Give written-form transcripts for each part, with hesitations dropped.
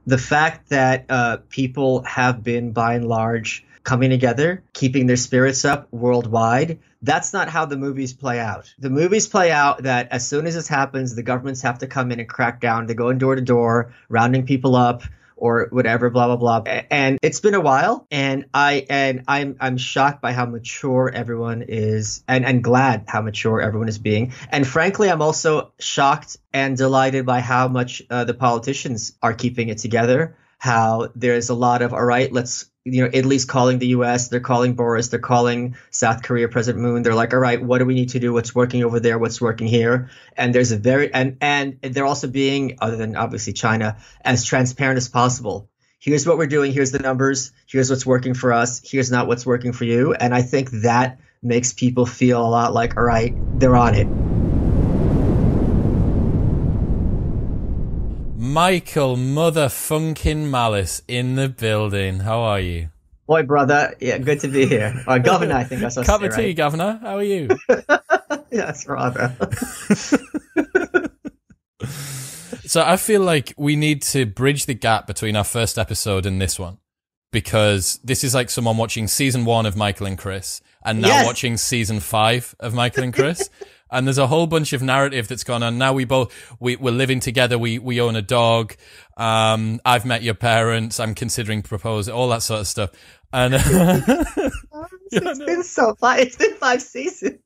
The fact that people have been, by and large, coming together, keeping their spirits up worldwide, that's not how the movies play out. The movies play out that as soon as this happens, the governments have to come in and crack down. They go in door to door, rounding people up or whatever, blah, blah, blah. And it's been a while, and I'm shocked by how mature everyone is, and glad how mature everyone is being. And frankly, I'm also shocked and delighted by how much the politicians are keeping it together. How there's a lot of, all right, let's, Italy's calling the US, they're calling Boris, they're calling South Korea, President Moon. They're like, all right, what do we need to do? What's working over there? What's working here? And there's a and they're also being, other than obviously China, as transparent as possible. Here's what we're doing. Here's the numbers. Here's what's working for us. Here's not what's working for you. And I think that makes people feel a lot like, all right, they're on it. Michael motherfunking Malice in the building. How are you? Boy, brother. Yeah, good to be here. Governor, I think that's what I Cup of tea, right? Governor. How are you? Yes, rather. So I feel like we need to bridge the gap between our first episode and this one, because this is like someone watching season 1 of Michael and Chris and now watching season 5 of Michael and Chris. And there's a whole bunch of narrative that's gone on. Now we're living together. We own a dog. I've met your parents. I'm considering proposing, all that sort of stuff. And it's been 5 seasons.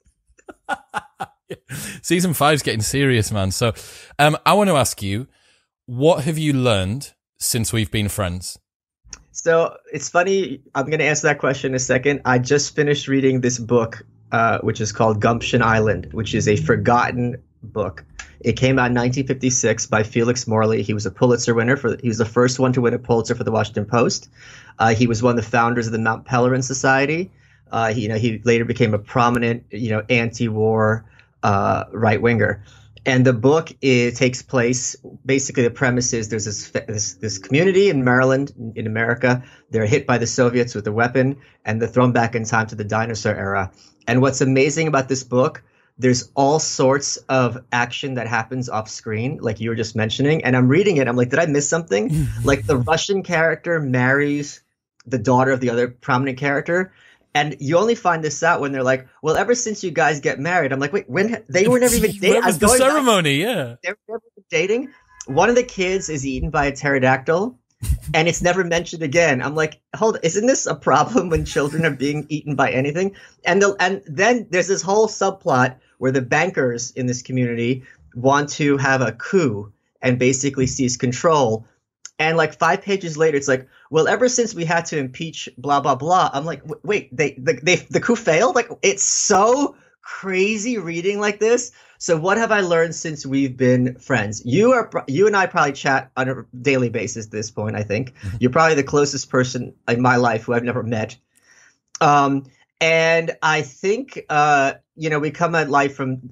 Season 5's getting serious, man. So, I want to ask you, what have you learned since we've been friends? So it's funny. I'm going to answer that question in a second. I just finished reading this book, which is called Gumption Island, which is a forgotten book. It came out in 1956 by Felix Morley. He was a Pulitzer winner. He was the first one to win a Pulitzer for the Washington Post. He was one of the founders of the Mount Pelerin Society. He later became a prominent, anti-war right winger. And the book takes place, basically the premise is there's this community in Maryland, in America. They're hit by the Soviets with a weapon, and they're thrown back in time to the dinosaur era. And what's amazing about this book, there's all sorts of action that happens off screen, like you were just mentioning. And I'm reading it, I'm like, did I miss something? Like the Russian character marries the daughter of the other prominent character. And you only find this out when they're like, well, ever since you guys get married. I'm like, wait, when? They were never even dating. Where was the ceremony? Yeah. They were never dating. One of the kids is eaten by a pterodactyl, and it's never mentioned again. I'm like, hold, isn't this a problem when children are being eaten by anything? And then there's this whole subplot where the bankers in this community want to have a coup and basically seize control. And like 5 pages later, it's like, well, ever since we had to impeach blah, blah, blah. I'm like, wait, the coup failed? Like, it's so crazy reading like this. So what have I learned since we've been friends? You and I probably chat on a daily basis at this point, I think. You're probably the closest person in my life who I've never met. And I think, we come at life from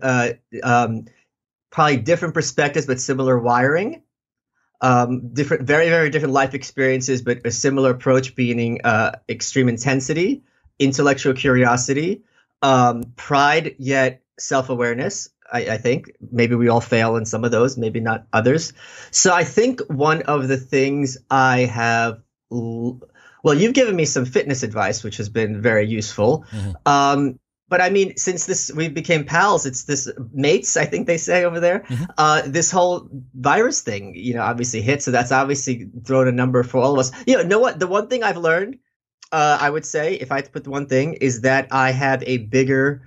probably different perspectives, but similar wiring. Different, very, very different life experiences, but a similar approach being extreme intensity, intellectual curiosity, pride, yet self-awareness. I think maybe we all fail in some of those, maybe not others. So I think one of the things I have, well, you've given me some fitness advice, which has been very useful. Mm-hmm. But I mean, since we became pals, it's this mates, I think they say over there. Mm-hmm. This whole virus thing, obviously hit. So that's obviously thrown a number for all of us. Know what? The one thing I've learned, I would say, if I had to put the one thing, is that I have a bigger,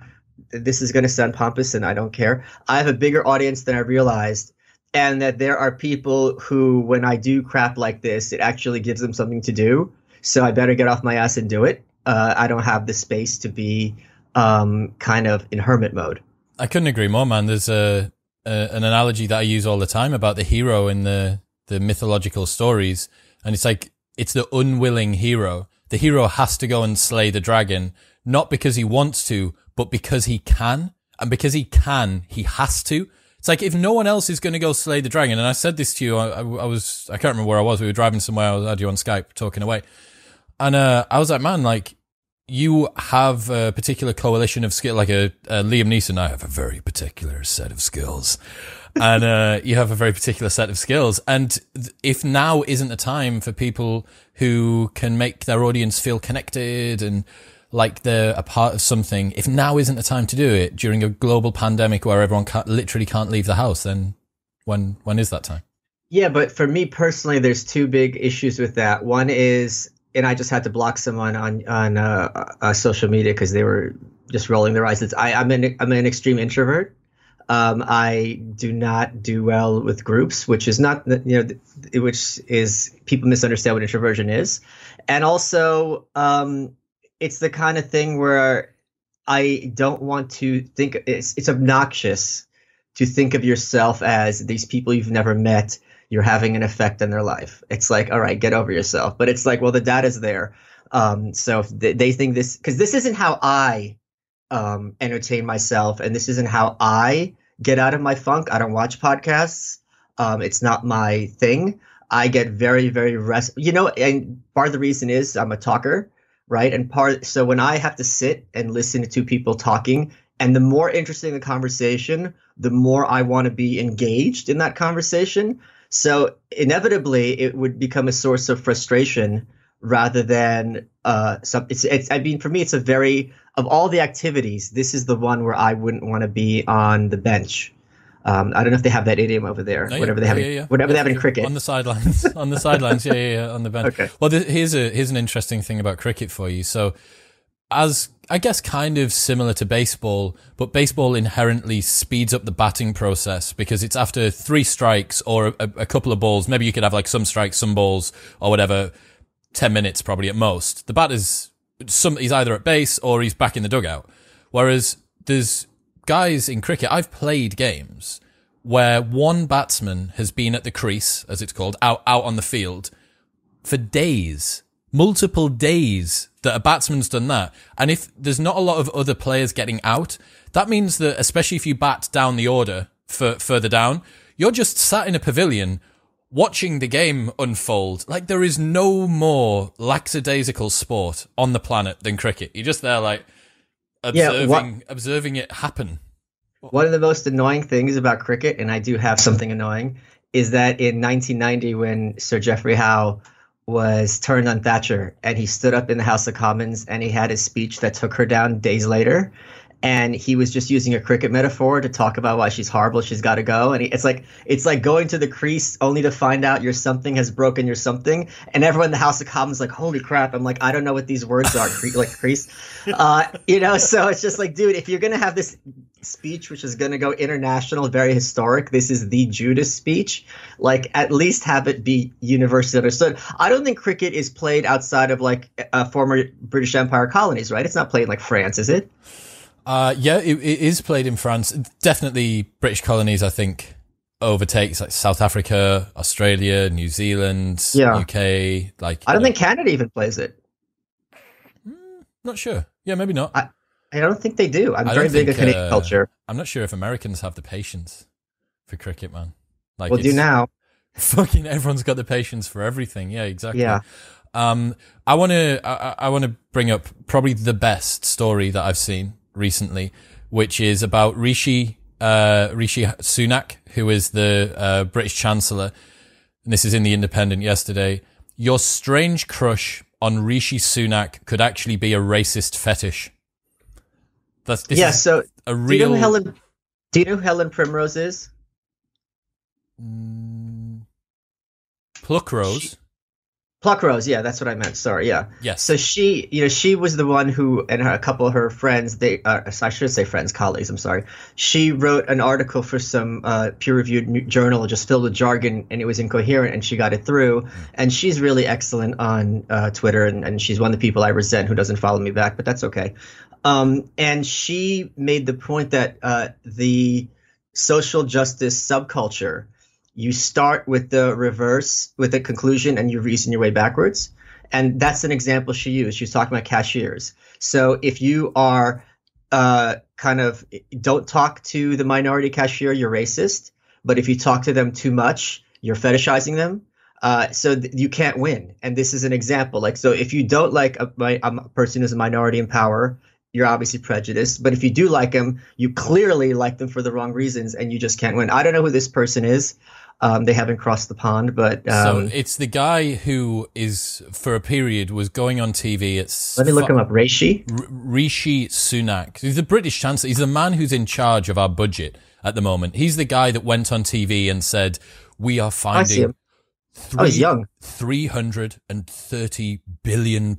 this is going to sound pompous and I don't care. I have a bigger audience than I realized. And that there are people who, when I do crap like this, it actually gives them something to do. So I better get off my ass and do it. I don't have the space to be kind of in hermit mode. I couldn't agree more, man. There's an analogy that I use all the time about the hero in the mythological stories. And it's like, it's the unwilling hero. The hero has to go and slay the dragon, not because he wants to, but because he can. And because he can, he has to. It's like, if no one else is going to go slay the dragon, and I said this to you, I can't remember where I was. We were driving somewhere. I had you on Skype talking away. And I was like, man, like, you have a particular coalition of skill, like a Liam Neeson. I have a very particular set of skills. and you have a very particular set of skills. And if now isn't the time for people who can make their audience feel connected and like they're a part of something, if now isn't the time to do it during a global pandemic where everyone literally can't leave the house, then when is that time? Yeah, but for me personally, there's two big issues with that. One is, and I just had to block someone on social media because they were just rolling their eyes. I'm an extreme introvert. I do not do well with groups, which is not, which is, people misunderstand what introversion is. And also, it's the kind of thing where I don't want to think, it's obnoxious to think of yourself as these people you've never met. You're having an effect on their life. It's like, all right, get over yourself. But it's like, well, the data's there. So if they think this, because this isn't how I entertain myself, and this isn't how I get out of my funk. I don't watch podcasts. It's not my thing. I get very, very and part of the reason is I'm a talker, right? And so when I have to sit and listen to two people talking, and the more interesting the conversation, the more I want to be engaged in that conversation. So inevitably, it would become a source of frustration rather than I mean, for me, it's of all the activities, this is the one where I wouldn't want to be on the bench. I don't know if they have that idiom over there. No, whatever they have in cricket. On the sidelines. On the sidelines, yeah, on the bench. Okay. Well, here's an interesting thing about cricket for you. So, as I guess kind of similar to baseball, but baseball inherently speeds up the batting process because it's after 3 strikes or a couple of balls. Maybe you could have like some strikes, some balls or whatever, 10 minutes probably at most. The batter's he's either at base or he's back in the dugout. Whereas there's guys in cricket, I've played games where one batsman has been at the crease, as it's called, out on the field for days, multiple days that a batsman's done that. And if there's not a lot of other players getting out, that means that, especially if you bat down the order further down, you're just sat in a pavilion watching the game unfold. Like, there is no more lackadaisical sport on the planet than cricket. You're just there, like, observing it happen. One of the most annoying things about cricket, and I do have something annoying, is that in 1990, when Sir Geoffrey Howe was turned on Thatcher and he stood up in the House of Commons and he had his speech that took her down days later, and he was just using a cricket metaphor to talk about why she's horrible, she's got to go. And it's like going to the crease only to find out your something has broken your something. And everyone in the House of Commons like, holy crap. I'm like, I don't know what these words are, like crease. So it's just like, dude, if you're going to have this speech, which is going to go international, very historic, this is the Judas speech, like at least have it be universally understood. I don't think cricket is played outside of like former British Empire colonies, right? It's not played in like France, is it? Yeah, it is played in France. Definitely British colonies, I think, overtakes like South Africa, Australia, New Zealand, UK. Like, I don't think Canada even plays it. Not sure. Yeah, maybe not. I don't think they do. I'm very big at Canadian culture. I'm not sure if Americans have the patience for cricket, man. Like, we'll do now. Fucking everyone's got the patience for everything. Yeah, exactly. Yeah. I want to bring up probably the best story that I've seen recently, which is about Rishi Sunak, who is the British Chancellor. And this is in The Independent yesterday. Your strange crush on Rishi Sunak could actually be a racist fetish. So a real. Do you know who Helen Primrose is? Pluckrose. Pluckrose, yeah, that's what I meant. Sorry, yeah. Yes. So she was the one who, and a couple of her friends, I should say friends, colleagues, I'm sorry. She wrote an article for some peer-reviewed journal just filled with jargon, and it was incoherent, and she got it through. And she's really excellent on Twitter, and she's one of the people I resent who doesn't follow me back, but that's okay. And she made the point that the social justice subculture, you start with the reverse, with the conclusion, and you reason your way backwards. And that's an example she used. She was talking about cashiers. So if you are don't talk to the minority cashier, you're racist. But if you talk to them too much, you're fetishizing them. You can't win. And this is an example. Like, so if you don't like a person who's a minority in power, you're obviously prejudiced. But if you do like them, you clearly like them for the wrong reasons, and you just can't win. I don't know who this person is. They haven't crossed the pond, but so it's the guy who is for a period was going on TV. It's let me look him up. Rishi Sunak. He's the British Chancellor. He's the man who's in charge of our budget at the moment. He's the guy that went on TV and said we are finding he's young. £330 billion.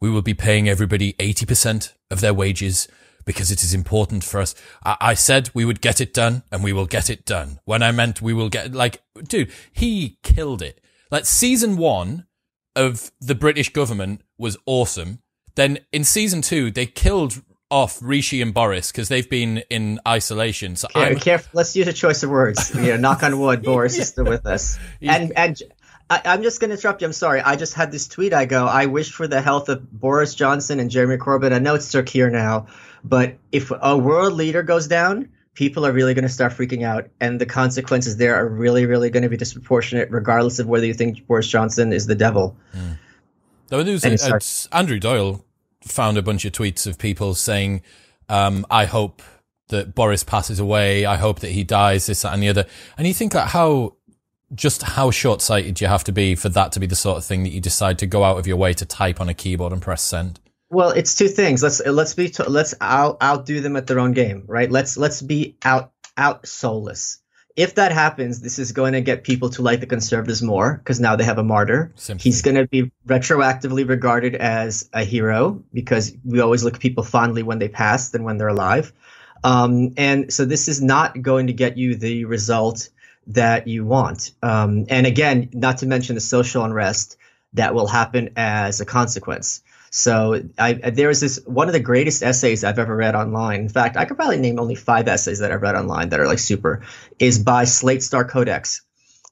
We will be paying everybody 80% of their wages, because it is important for us. I said we would get it done, and we will get it done. When I meant we will get, like, dude, he killed it. Like, season 1 of the British government was awesome. Then in season 2, they killed off Rishi and Boris because they've been in isolation. So careful. Let's use a choice of words. Knock on wood, Boris is still with us. And I'm just going to interrupt you. I'm sorry. I just had this tweet. I wish for the health of Boris Johnson and Jeremy Corbyn. I know it's secure now. But if a world leader goes down, people are really going to start freaking out. And the consequences there are really, really going to be disproportionate, regardless of whether you think Boris Johnson is the devil. Andrew Doyle found a bunch of tweets of people saying, I hope that Boris passes away. I hope that he dies, this, that, and the other. And you think like how short-sighted you have to be for that to be the sort of thing that you decide to go out of your way to type on a keyboard and press send. Well, it's two things. Let's outdo them at their own game, right? Let's be out soulless. If that happens, this is going to get people to like the Conservatives more because now they have a martyr. Simply. He's going to be retroactively regarded as a hero because we always look at people fondly when they pass than when they're alive. And so this is not going to get you the result that you want. And again, not to mention the social unrest that will happen as a consequence. So there was this one of the greatest essays I've ever read online. In fact, I could probably name only 5 essays that I've read online that are like super, is by Slate Star Codex.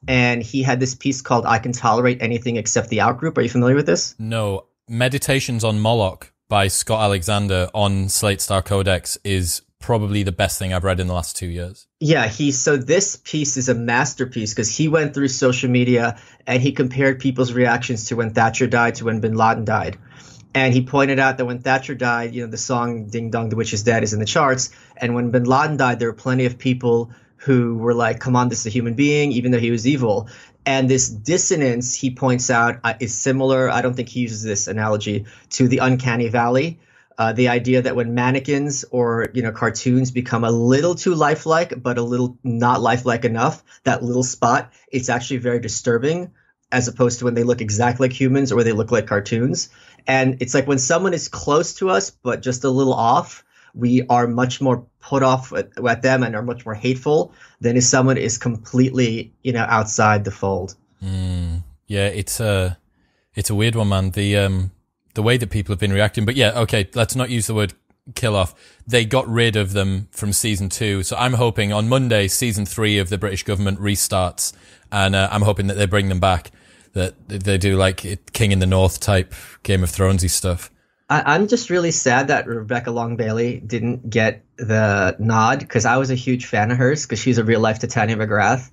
And he had this piece called I Can Tolerate Anything Except the Outgroup. Are you familiar with this? No. Meditations on Moloch by Scott Alexander on Slate Star Codex is probably the best thing I've read in the last 2 years. Yeah, so this piece is a masterpiece because he went through social media and he compared people's reactions to when Thatcher died to when bin Laden died. And he pointed out that when Thatcher died, the song Ding Dong, the Witch is Dead is in the charts. And when bin Laden died, there were plenty of people who were like, come on, this is a human being, even though he was evil. And this dissonance, he points out, is similar, I don't think he uses this analogy, to the uncanny valley. The idea that when mannequins or, cartoons become a little too lifelike, but a little not lifelike enough, that little spot, it's actually very disturbing, as opposed to when they look exactly like humans or they look like cartoons. And it's like when someone is close to us, but just a little off, we are much more put off at them and are much more hateful than if someone is completely, outside the fold. Yeah, it's a weird one, man. The way that people have been reacting. But yeah, okay, let's not use the word kill off. They got rid of them from season 2. So I'm hoping on Monday, season 3 of the British government restarts. And I'm hoping that they bring them back, that they do like King in the North type Game of Thronesy stuff. I'm just really sad that Rebecca Long Bailey didn't get the nod because I was a huge fan of hers because she's a real life Titania McGrath.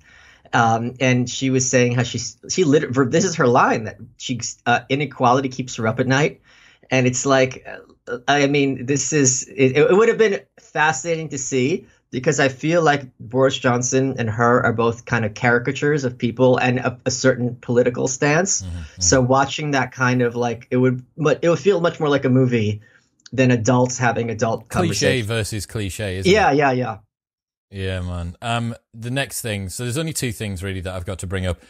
And she was saying how this is her line, that inequality keeps her up at night. And it's like, I mean, it would have been fascinating to see because I feel like Boris Johnson and her are both kind of caricatures of people and a certain political stance. Mm-hmm. So watching that kind of like, it would feel much more like a movie than adults having adult conversation. Cliche versus cliche, isn't it? Yeah. Yeah, man. The next thing, so there's only 2 things really that I've got to bring up.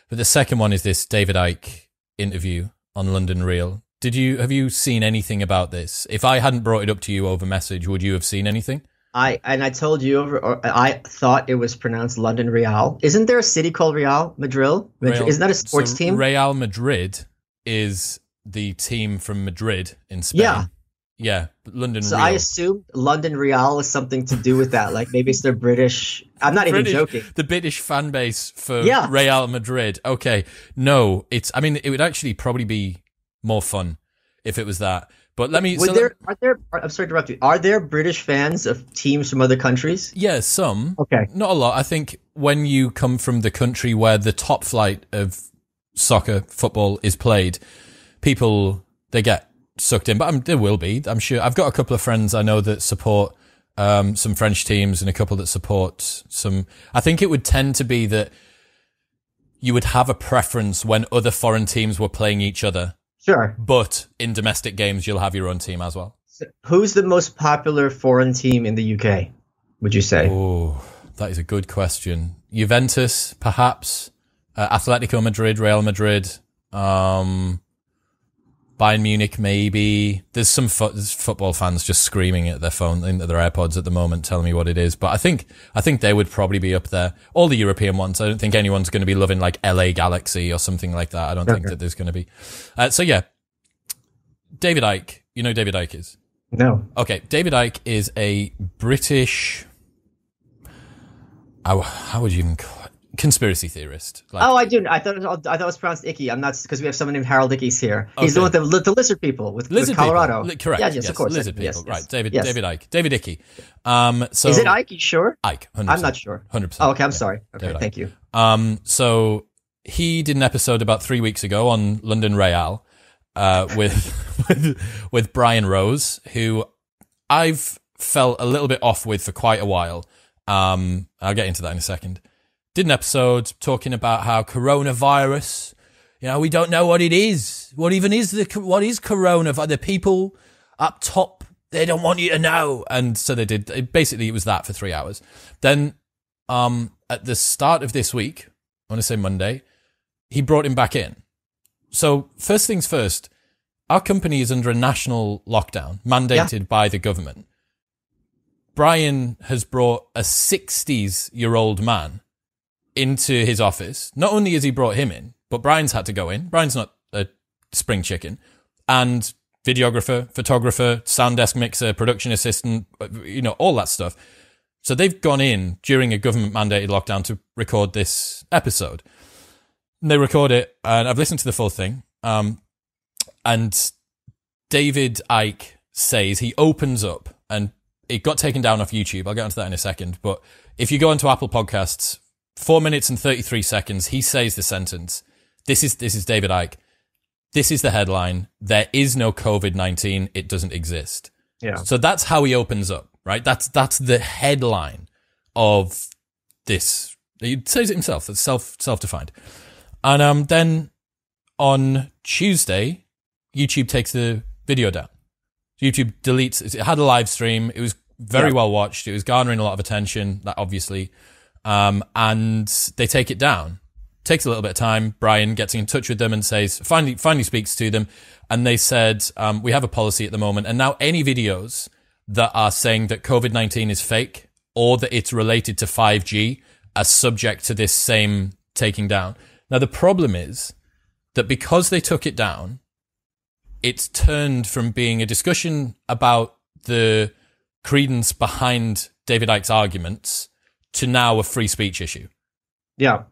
But the second one is this David Icke interview on London Real. Have you seen anything about this? If I hadn't brought it up to you over message, would you have seen anything? I told you I thought it was pronounced London Real. Isn't there a city called Real Madrid? Isn't that a sports team? Real Madrid is the team from Madrid in Spain. Yeah, London Real. So I assumed London Real is something to do with that. Like maybe it's their British. I'm not even joking. The British fan base for Real Madrid. Okay, no, it would actually probably be more fun if it was that. But let me. I'm sorry to interrupt you. Are there British fans of teams from other countries? Yeah, some. Okay, not a lot. I think when you come from the country where the top flight of football is played, people they get sucked in, but there will be. I'm sure. I've got a couple of friends I know that support some French teams and a couple that support some. I think it would tend to be that you would have a preference when other foreign teams were playing each other. Sure. But in domestic games, you'll have your own team as well. So who's the most popular foreign team in the UK, would you say? Oh, that is a good question. Juventus, perhaps. Atletico Madrid, Real Madrid. Bayern Munich, maybe. There's some there's football fans just screaming at their phone, into their AirPods at the moment, telling me what it is. But I think they would probably be up there. All the European ones. I don't think anyone's going to be loving like LA Galaxy or something like that. I don't think that there's going to be. So yeah, David Icke. You know who David Icke is? No. Okay, David Icke is a British. How would you even call it? Conspiracy theorist. Like, I do. I thought it was pronounced Icky. I'm not, because we have someone named Harold Icke's here. He's the one with the lizard people with Colorado. Correct. Yes, of course. Lizard people. Yes, right. David Icke. David Icke. So is it Icke? You sure? Icke. 100%. I'm not sure. 100%. Oh, okay. I'm sorry. Okay. David Thank you. So he did an episode about 3 weeks ago on London Real, with Brian Rose, who I've felt a little bit off with for quite a while. I'll get into that in a second. Did an episode talking about how coronavirus, we don't know what it is. What is coronavirus? The people up top, they don't want you to know. And so they did. Basically, it was that for 3 hours. Then, at the start of this week, I want to say Monday, he brought him back in. So first things first, our company is under a national lockdown mandated by the government. Brian has brought a 60s-year-old man into his office. Not only has he brought him in, but Brian's had to go in. Brian's not a spring chicken. And videographer, photographer, sound desk mixer, production assistant, all that stuff. So they've gone in during a government-mandated lockdown to record this episode. And they record it, and I've listened to the full thing. And David Icke says, he opens up, and it got taken down off YouTube. I'll get onto that in a second. But if you go into Apple Podcasts, 4 minutes and 33 seconds, he says the sentence. This is David Icke. This is the headline. There is no COVID-19. It doesn't exist. Yeah. So that's how he opens up, right? That's the headline of this. He says it himself. It's self-defined. And then on Tuesday, YouTube takes the video down. YouTube deletes. It had a live stream. It was very well watched. It was garnering a lot of attention, that obviously. And they take it down. Takes a little bit of time. Brian gets in touch with them and says, finally speaks to them. And they said, we have a policy at the moment. And now any videos that are saying that COVID-19 is fake or that it's related to 5G are subject to this same taking down. Now, the problem is that because they took it down, it's turned from being a discussion about the credence behind David Icke's arguments to now a free speech issue. Yeah.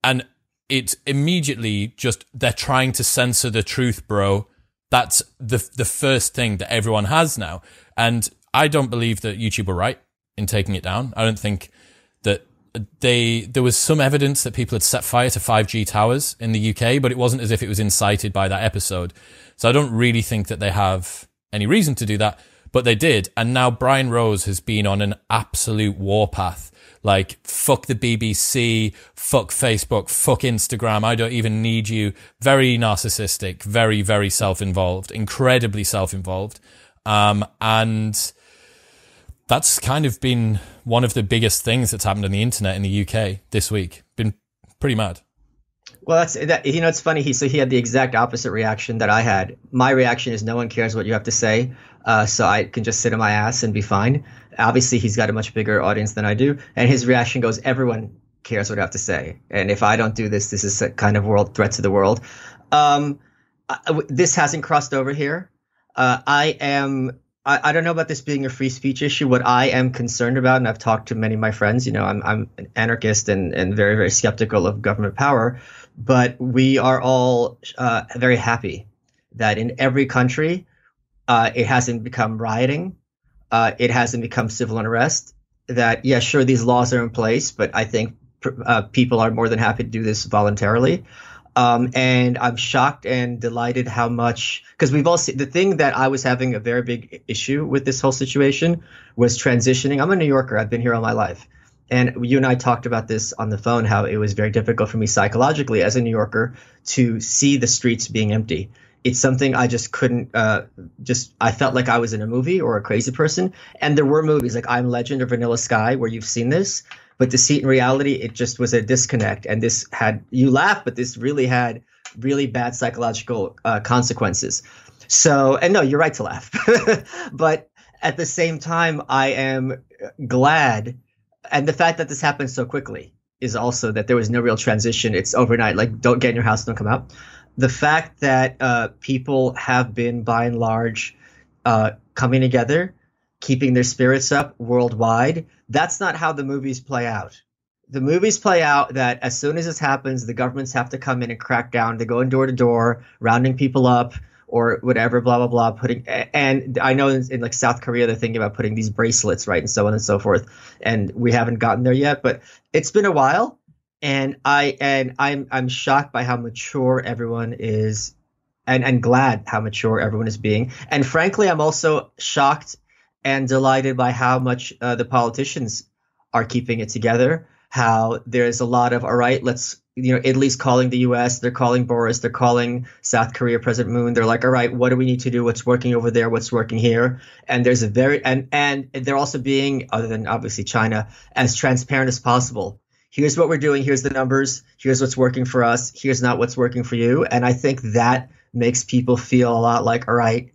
And it's immediately just, they're trying to censor the truth, bro. That's the first thing that everyone has now. And I don't believe that YouTube were right in taking it down. I don't think that there was some evidence that people had set fire to 5G towers in the UK, but it wasn't as if it was incited by that episode. So I don't really think that they have any reason to do that, but they did. And now Brian Rose has been on an absolute warpath. Like, fuck the BBC, fuck Facebook, fuck Instagram. I don't even need you. Very narcissistic, very, very self-involved, incredibly self-involved. And that's kind of been one of the biggest things that's happened on the internet in the UK this week. Been pretty mad. Well, it's funny. He had the exact opposite reaction that I had. My reaction is no one cares what you have to say, so I can just sit on my ass and be fine. Obviously, he's got a much bigger audience than I do, and his reaction goes, everyone cares what I have to say, and if I don't do this, this is a kind of threat to the world. This hasn't crossed over here. I don't know about this being a free speech issue. What I am concerned about, and I've talked to many of my friends, I'm an anarchist and very, very skeptical of government power, but we are all very happy that in every country, it hasn't become rioting. It hasn't become civil unrest. That, yeah, sure, these laws are in place, but I think people are more than happy to do this voluntarily. And I'm shocked and delighted how much, because we've all seen the thing that I was having a very big issue with this whole situation was transitioning. I'm a New Yorker. I've been here all my life. And you and I talked about this on the phone, how it was very difficult for me psychologically as a New Yorker to see the streets being empty. It's something I just couldn't I felt like I was in a movie or a crazy person. And there were movies like I'm Legend or Vanilla Sky where you've seen this. But to see it in reality, it just was a disconnect. And this had, you laugh, but this really had really bad psychological consequences. So, and no, you're right to laugh. But at the same time, I am glad. And the fact that this happened so quickly is also that there was no real transition. It's overnight, like don't get in your house, don't come out. The fact that people have been, by and large, coming together, keeping their spirits up worldwide, that's not how the movies play out. The movies play out that as soon as this happens, the governments have to come in and crack down. They go in door to door, rounding people up or whatever, blah, blah, blah, and I know in like South Korea, they're thinking about putting these bracelets, right, and so on and so forth. And we haven't gotten there yet, but it's been a while. And I'm shocked by how mature everyone is and glad how mature everyone is being. And frankly, I'm also shocked and delighted by how much the politicians are keeping it together, how there's a lot of, all right, let's, Italy's calling the U.S., they're calling Boris, they're calling South Korea, President Moon. They're like, all right, what do we need to do? What's working over there? What's working here? And there's a very, and they're also being, other than obviously China, as transparent as possible. Here's what we're doing. Here's the numbers. Here's what's working for us. Here's not what's working for you. And I think that makes people feel a lot like, all right,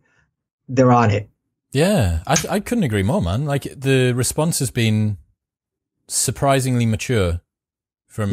they're on it. Yeah, I couldn't agree more, man. Like the response has been surprisingly mature from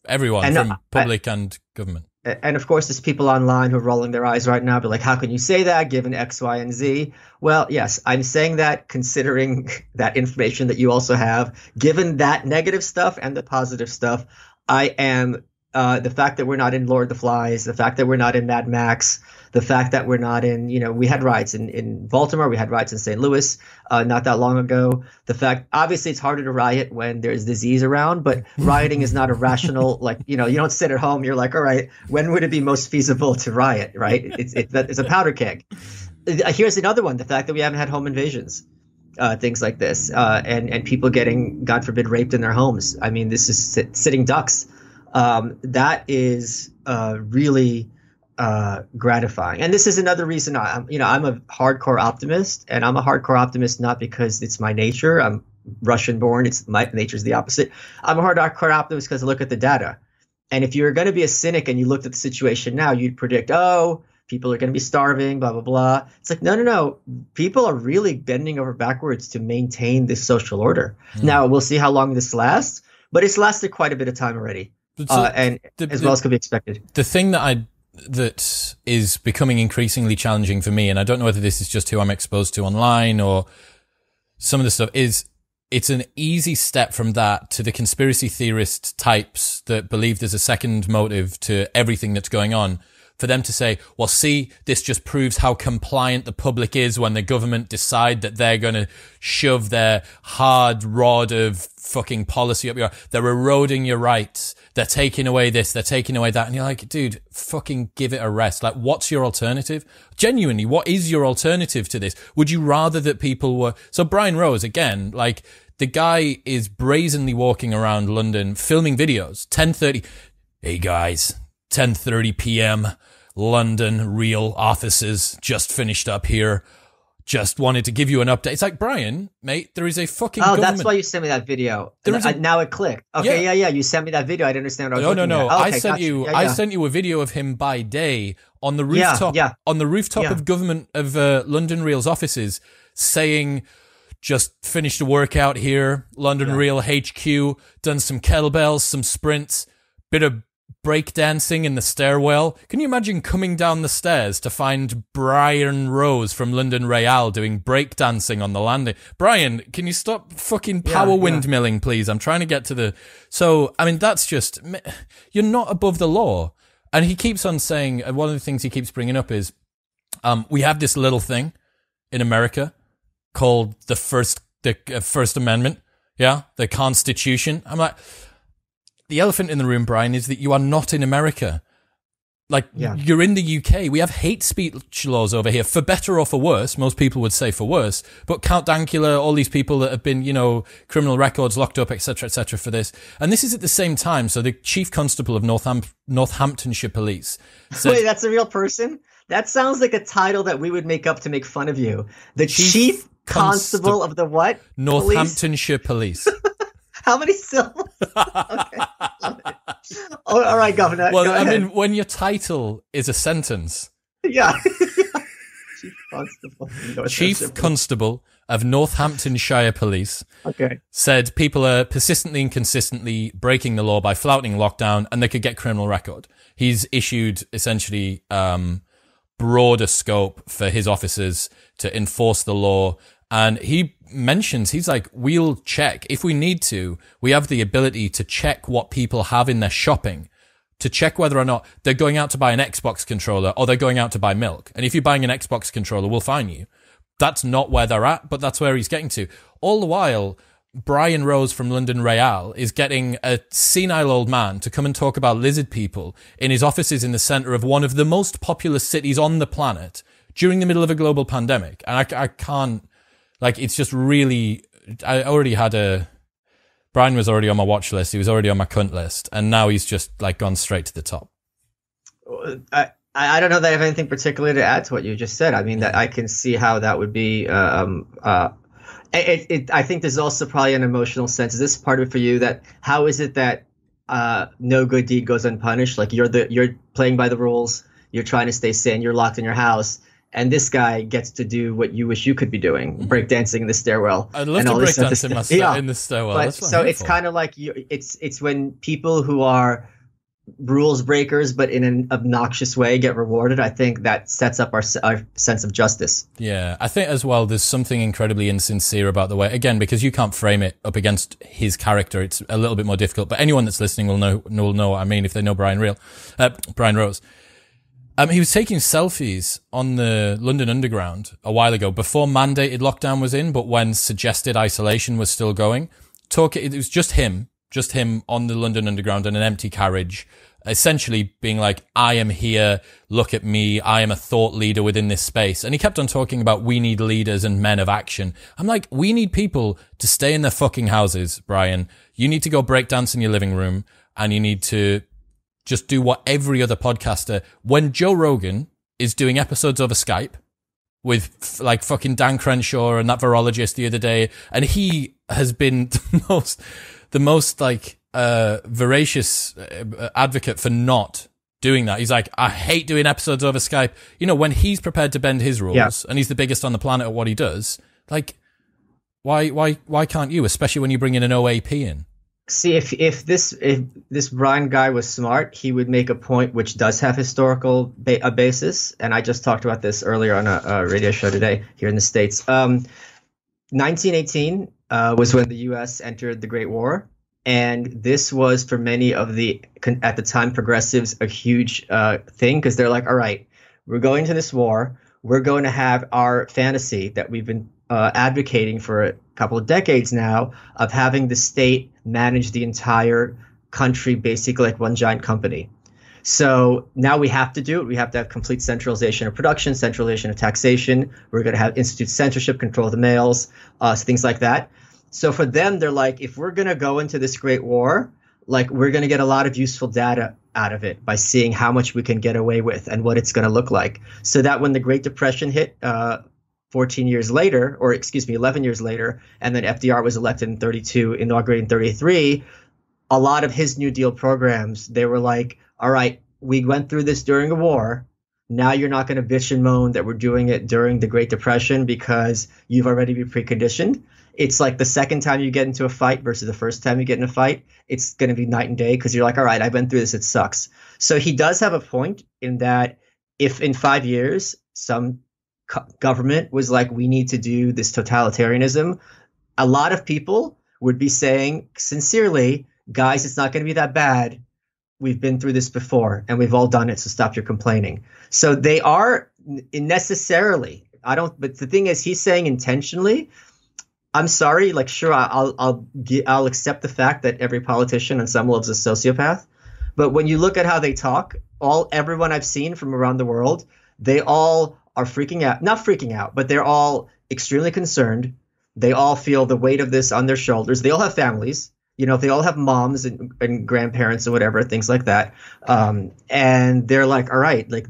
everyone, and from public and government. And of course, there's people online who are rolling their eyes right now, but like, how can you say that given X, Y, and Z? Well, yes, I'm saying that considering that information that you also have, given that negative stuff and the positive stuff. I am the fact that we're not in Lord of the Flies, the fact that we're not in Mad Max, the fact that we're not in, we had riots in Baltimore, we had riots in St. Louis not that long ago. The fact, obviously, it's harder to riot when there's disease around, but rioting is not a rational, like, you don't sit at home. You're like, all right, when would it be most feasible to riot, right? It's a powder keg. Here's another one, the fact that we haven't had home invasions. Things like this, and people getting, God forbid, raped in their homes. I mean, this is sitting ducks. That is really gratifying. And this is another reason I'm a hardcore optimist, and I'm a hardcore optimist not because it's my nature. I'm Russian born. It's my nature's the opposite. I'm a hardcore optimist because I look at the data. And if you're going to be a cynic and you looked at the situation now, you'd predict, people are going to be starving, blah, blah, blah. It's like, no. People are really bending over backwards to maintain this social order. Now, we'll see how long this lasts, but it's lasted quite a bit of time already. And as well as could be expected. The thing that is becoming increasingly challenging for me, and I don't know whether this is just who I'm exposed to online or some of the stuff, is it's an easy step from that to the conspiracy theorist types that believe there's a second motive to everything that's going on. For them to say, well, see, this just proves how compliant the public is when the government decide that they're going to shove their hard rod of fucking policy up your, they're eroding your rights. They're taking away this, they're taking away that. And you're like, dude, fucking give it a rest. Like, what's your alternative? Genuinely, what is your alternative to this? Would you rather that people were, so Brian Rose, again, like the guy is brazenly walking around London filming videos, 10:30. Hey guys, 10:30 p.m. London Real offices just finished up here. Just wanted to give you an update. It's like, Brian, mate, there is a fucking government. That's why you sent me that video. Now it clicked. Okay, yeah. You sent me that video. I didn't understand what I was looking at. No. Okay, I sent you a video of him by day on the rooftop on the rooftop of government of London Real's offices saying, just finished a workout here, London Real HQ, done some kettlebells, some sprints, bit of breakdancing in the stairwell. Can you imagine coming down the stairs to find Brian Rose from London Real doing breakdancing on the landing? Brian, can you stop fucking power windmilling, please? I'm trying to get to the... So, I mean, that's just... You're not above the law. And he keeps on saying, one of the things he keeps bringing up is, we have this little thing in America called the First Amendment. Yeah, the Constitution. I'm like... The elephant in the room, Brian, is that you are not in America. Like, you're in the UK. We have hate speech laws over here, for better or for worse. Most people would say for worse. But Count Dankula, all these people that have been, criminal records locked up, etc., for this. And this is at the same time. So the Chief Constable of Northamptonshire Police said, wait, that's a real person? That sounds like a title that we would make up to make fun of you. The Chief Constable of the what? Northamptonshire Police. How many syllables? Okay. Oh, all right, Governor. Well, go ahead. when your title is a sentence. Yeah. Chief Constable of Northamptonshire Police said people are persistently and consistently breaking the law by flouting lockdown, and they could get criminal record. He's issued essentially broader scope for his officers to enforce the law. And he mentions, he's like, we'll check. If we need to, we have the ability to check what people have in their shopping, to check whether or not they're going out to buy an Xbox controller or they're going out to buy milk. And if you're buying an Xbox controller, we'll fine you. That's not where they're at, but that's where he's getting to. All the while, Brian Rose from London Real is getting a senile old man to come and talk about lizard people in his offices in the center of one of the most populous cities on the planet during the middle of a global pandemic. And I can't, like, it's just really, I already had Brian was already on my watch list. He was already on my cunt list. And now he's just like gone straight to the top. I don't know that I have anything particular to add to what you just said. I mean, that I can see how that would be, I think there's also probably an emotional sense. Is this part of it for you, that how is it that no good deed goes unpunished? Like, you're playing by the rules. You're trying to stay sane. You're locked in your house. And this guy gets to do what you wish you could be doing, breakdancing in the stairwell. I'd love to breakdance in the stairwell. But, so it's kind of like it's when people who are rules breakers but in an obnoxious way get rewarded. I think that sets up our sense of justice. Yeah, I think as well there's something incredibly insincere about the way, again, because you can't frame it up against his character. It's a little bit more difficult. But anyone that's listening will know what I mean if they know Brian Rose. He was taking selfies on the London Underground a while ago, before mandated lockdown was in, but when suggested isolation was still going. It was just him on the London Underground in an empty carriage, essentially being like, I am here, look at me, I am a thought leader within this space. And he kept on talking about, we need leaders and men of action. I'm like, we need people to stay in their fucking houses, Brian. You need to go break dance in your living room, and you need to just do what every other podcaster, when Joe Rogan is doing episodes over Skype with like fucking Dan Crenshaw and that virologist the other day, and he has been the most like voracious advocate for not doing that. He's like, I hate doing episodes over Skype. When he's prepared to bend his rules and he's the biggest on the planet at what he does, like, why can't you, especially when you bring in an OAP in? See, if this Brian guy was smart, he would make a point which does have historical basis. And I just talked about this earlier on a radio show today here in the States. 1918 was when the U.S. entered the Great War. And this was, for many of the, at the time, progressives, a huge thing, because they're like, all right, we're going to this war. We're going to have our fantasy that we've been advocating for a couple of decades now of having the state manage the entire country basically like one giant company. So now we have to do it. We have to have complete centralization of production, centralization of taxation. We're going to have institute censorship, control the mails, things like that. So for them, they're like, if we're going to go into this great war, like, we're going to get a lot of useful data out of it by seeing how much we can get away with and what it's going to look like. So that when the Great Depression hit 11 years later, and then FDR was elected in 32, inaugurated in 33, a lot of his New Deal programs, they were like, all right, we went through this during a war. Now you're not going to bitch and moan that we're doing it during the Great Depression because you've already been preconditioned. It's like the second time you get into a fight versus the first time you get in a fight, it's going to be night and day, because you're like, all right, I went through this, it sucks. So he does have a point in that if in 5 years some government was like, we need to do this totalitarianism, a lot of people would be saying sincerely, guys, it's not going to be that bad. We've been through this before and we've all done it. So stop your complaining. So they are necessarily, but the thing is, he's saying intentionally, I'm sorry, like, sure, I'll accept the fact that every politician on some level is a sociopath, But when you look at how they talk, everyone I've seen from around the world, they all are freaking out. Not freaking out, but they're all extremely concerned. They all feel the weight of this on their shoulders. They all have families. They all have moms and grandparents or whatever, things like that. And they're like, all right, like,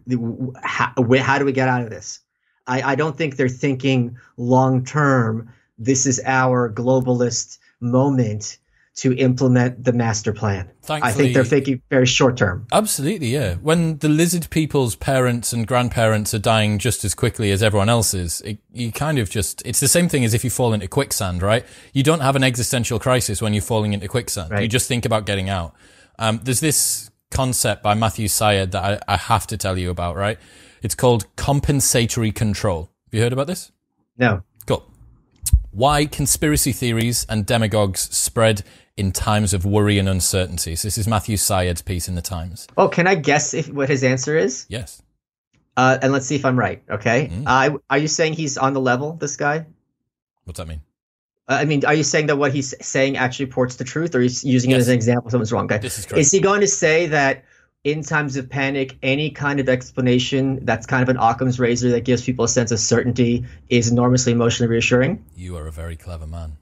how do we get out of this? I don't think they're thinking long term. This is our globalist moment to implement the master plan. Thankfully, I think they're thinking very short term. Absolutely, yeah. When the lizard people's parents and grandparents are dying just as quickly as everyone else's, you kind of it's the same thing as if you fall into quicksand, right? You don't have an existential crisis when you're falling into quicksand. Right. You just think about getting out. There's this concept by Matthew Syed that I have to tell you about, right? It's called compensatory control. Have you heard about this? No. Cool. Why conspiracy theories and demagogues spread in times of worry and uncertainty. So this is Matthew Syed's piece in the Times. Oh, can I guess what his answer is? Yes. And let's see if I'm right, okay? Are you saying he's on the level, this guy? What's that mean? Are you saying that what he's saying actually reports the truth, or he's using it as an example someone's wrong? Okay. This is correct. Is he going to say that in times of panic, any kind of explanation that's kind of an Occam's razor that gives people a sense of certainty is enormously emotionally reassuring? You are a very clever man.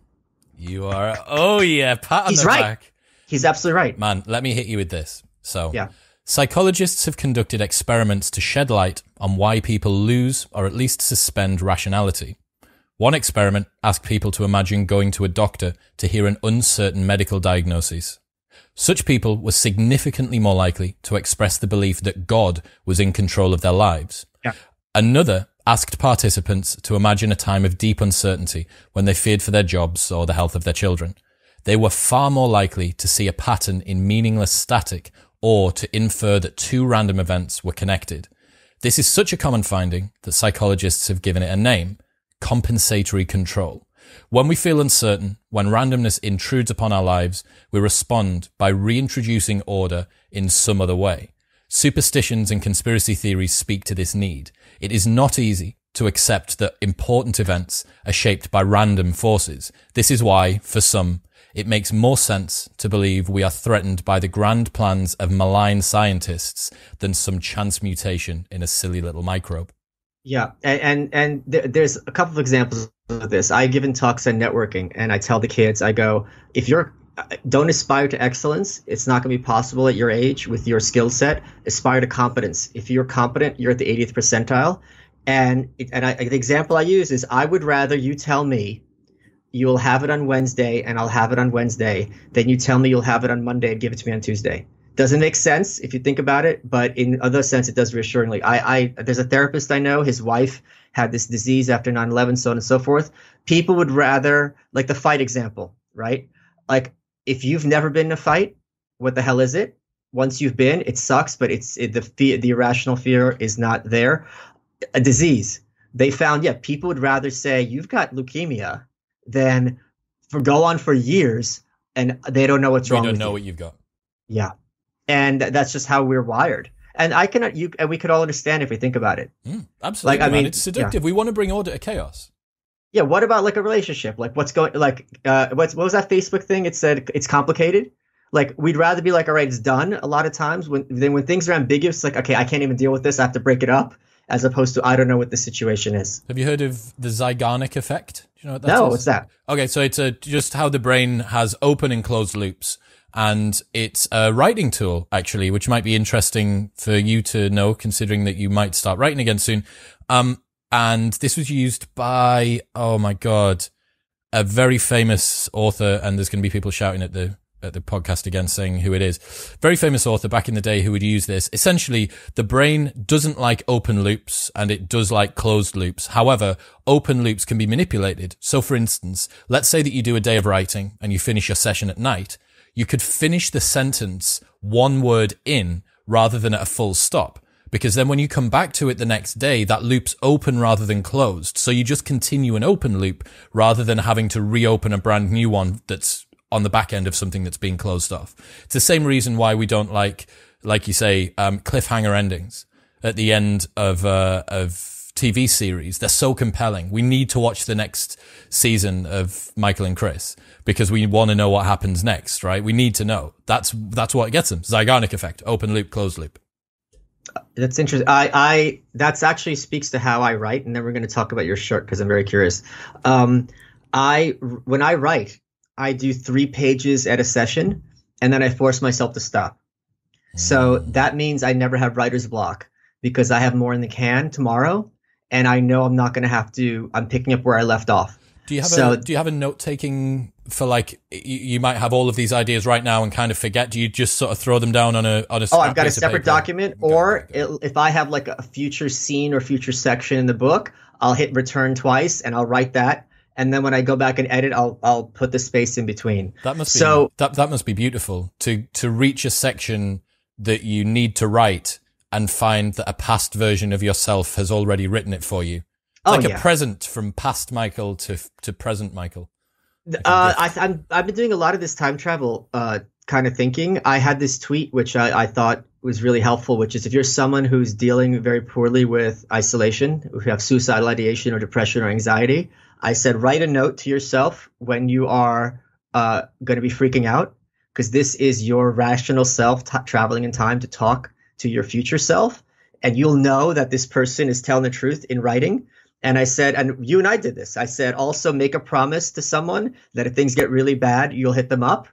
You are. Oh, yeah. Pat on the back. He's absolutely right. Man, let me hit you with this. So, yeah. Psychologists have conducted experiments to shed light on why people lose or at least suspend rationality. One experiment asked people to imagine going to a doctor to hear an uncertain medical diagnosis. Such people were significantly more likely to express the belief that God was in control of their lives. Yeah. Another asked participants to imagine a time of deep uncertainty when they feared for their jobs or the health of their children. They were far more likely to see a pattern in meaningless static or to infer that two random events were connected. This is such a common finding that psychologists have given it a name: compensatory control. When we feel uncertain, when randomness intrudes upon our lives, we respond by reintroducing order in some other way. Superstitions and conspiracy theories speak to this need. It is not easy to accept that important events are shaped by random forces. This is why, for some, it makes more sense to believe we are threatened by the grand plans of malign scientists than some chance mutation in a silly little microbe. Yeah, and there's a couple of examples of this. I've given talks on networking, and I tell the kids, I go, don't aspire to excellence. It's not going to be possible at your age with your skill set. Aspire to competence. If you're competent, you're at the 80th percentile. And the example I use is, I would rather you tell me you'll have it on Wednesday and I'll have it on Wednesday than you tell me you'll have it on Monday and give it to me on Tuesday. Doesn't make sense if you think about it, but in other sense, it does reassuringly. There's a therapist I know, his wife had this disease after 9/11, so on and so forth. People would rather, like the fight example, right? Like, if you've never been in a fight, what the hell is it? Once you've been, it sucks, but the irrational fear is not there. A disease. They found, people would rather say you've got leukemia than go on for years and they don't know what's wrong with you. We don't know what you've got. Yeah. And that's just how we're wired. And we could all understand if we think about it. Absolutely. Like, it's seductive. Yeah. We want to bring order to chaos. Yeah. What about like a relationship? Like what was that Facebook thing? It said it's complicated. Like, we'd rather be like, all right, it's done a lot of times when things are ambiguous, like, okay, I can't even deal with this. I have to break it up, as opposed to, I don't know what the situation is. Have you heard of the Zeigarnik Effect? Do you know what that is? No, what's that? Okay. So it's just how the brain has open and closed loops. And it's a writing tool, actually, which might be interesting for you to know, considering that you might start writing again soon. And this was used by, oh my God, a very famous author. And there's going to be people shouting at the podcast again saying who it is. Very famous author back in the day who would use this. Essentially, the brain doesn't like open loops and it does like closed loops. However, open loops can be manipulated. So for instance, let's say that you do a day of writing and you finish your session at night. You could finish the sentence one word in rather than at a full stop, because then when you come back to it the next day, that loop's open rather than closed. So you just continue an open loop rather than having to reopen a brand new one that's on the back end of something that's being closed off. It's the same reason why we don't like you say, cliffhanger endings at the end of TV series. They're so compelling. We need to watch the next season of Michael and Chris because we want to know what happens next, right? We need to know. That's what gets them. Zeigarnik Effect, open loop, closed loop. That's interesting. That's actually speaks to how I write, and then we're going to talk about your shirt because I'm very curious. When I write, I do 3 pages at a session, and then I force myself to stop. So that means I never have writer's block because I have more in the can tomorrow, and I know I'm not going to have to. I'm picking up where I left off. Do you have a note taking for like you might have all of these ideas right now and kind of forget? Do you just sort of throw them down on a? Oh, I've got a separate document, or if I have like a future scene or future section in the book, I'll hit return twice and I'll write that. And then when I go back and edit, I'll put the space in between. That must be beautiful to reach a section that you need to write and find that a past version of yourself has already written it for you. Like a present from past Michael to present Michael. I've been doing a lot of this time travel kind of thinking. I had this tweet which I thought was really helpful, which is if you're someone who's dealing very poorly with isolation, if you have suicidal ideation or depression or anxiety, I said write a note to yourself when you are going to be freaking out, because this is your rational self traveling in time to talk to your future self, and you'll know that this person is telling the truth in writing. And I said, and you and I did this, I said, also make a promise to someone that if things get really bad, you'll hit them up.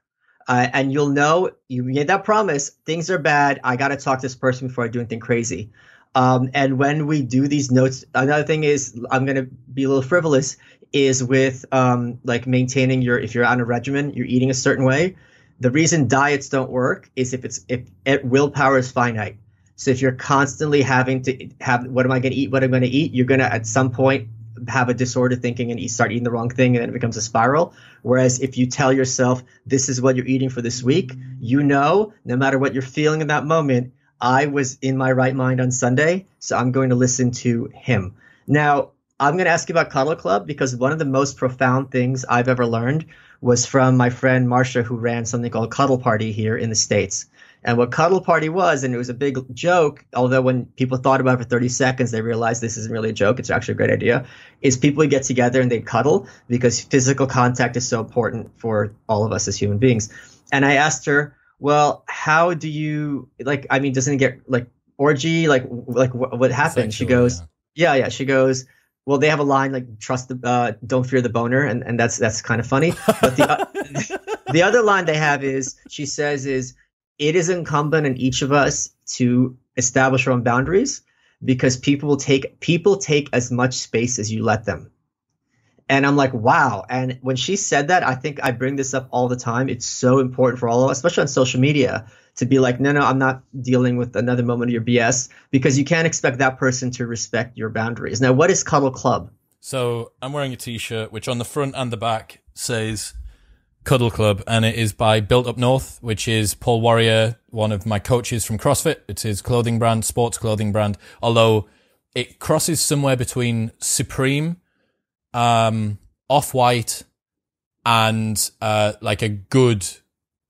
And you'll know you made that promise. Things are bad. I got to talk to this person before I do anything crazy. And when we do these notes, another thing is, I'm going to be a little frivolous, is with like maintaining if you're on a regimen, you're eating a certain way. The reason diets don't work is if willpower is finite. So if you're constantly having to have, what am I going to eat? What am I going to eat? You're going to at some point have a disordered thinking and start eating the wrong thing, and then it becomes a spiral. Whereas if you tell yourself, this is what you're eating for this week, no matter what you're feeling in that moment, I was in my right mind on Sunday, so I'm going to listen to him. Now, I'm going to ask you about Cuddle Club, because one of the most profound things I've ever learned was from my friend Marsha, who ran something called Cuddle Party here in the States. And what Cuddle Party was, and it was a big joke, although when people thought about it for 30 seconds, they realized this isn't really a joke, it's actually a great idea, is people would get together and they'd cuddle, because physical contact is so important for all of us as human beings. And I asked her, well, how do you, doesn't it get, orgy, what happened? She goes, yeah. She goes, well, they have a line like don't fear the boner, and that's kind of funny. But the other line they have she says, it is incumbent on each of us to establish our own boundaries, because people take as much space as you let them. And I'm like, wow. And when she said that, I think I bring this up all the time. It's so important for all of us, especially on social media, to be like, no, I'm not dealing with another moment of your BS, because you can't expect that person to respect your boundaries. Now, what is Cuddle Club? So I'm wearing a t-shirt, which on the front and the back says Cuddle Club, and it is by Built Up North, which is Paul Warrior, one of my coaches from CrossFit. It's his clothing brand, sports clothing brand, although it crosses somewhere between Supreme, Off-White, and like a good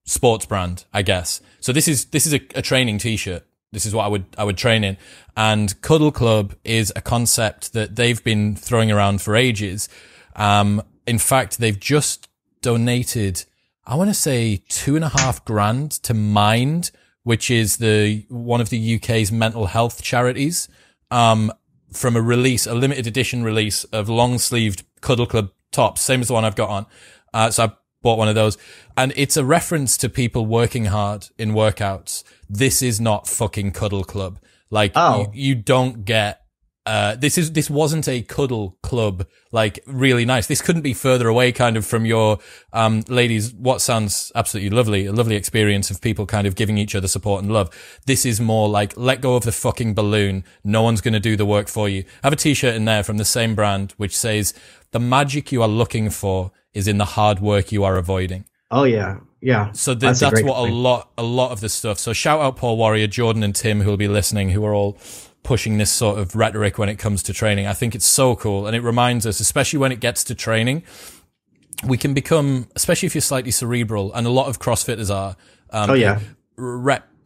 sports brand, I guess. So this is a training t-shirt. This is what I would train in. And Cuddle Club is a concept that they've been throwing around for ages. In fact, they've just donated, I want to say $2,500 to Mind, which is one of the UK's mental health charities, from a limited edition release of long-sleeved Cuddle Club tops, same as the one I've got on. So I bought one of those, and it's a reference to people working hard in workouts. This is not fucking Cuddle Club. You don't get. This wasn't a cuddle club, really nice. This couldn't be further away kind of from your, ladies, what sounds absolutely lovely, a lovely experience of people kind of giving each other support and love. This is more like, let go of the fucking balloon. No one's going to do the work for you. I have a t-shirt in there from the same brand, which says, the magic you are looking for is in the hard work you are avoiding. Oh yeah. Yeah. So that's what a lot of the stuff. So shout out Paul Warrior, Jordan and Tim, who will be listening, who are all pushing this sort of rhetoric when it comes to training. I think it's so cool. And it reminds us, especially when it gets to training, we can become, especially if you're slightly cerebral, and a lot of CrossFitters are,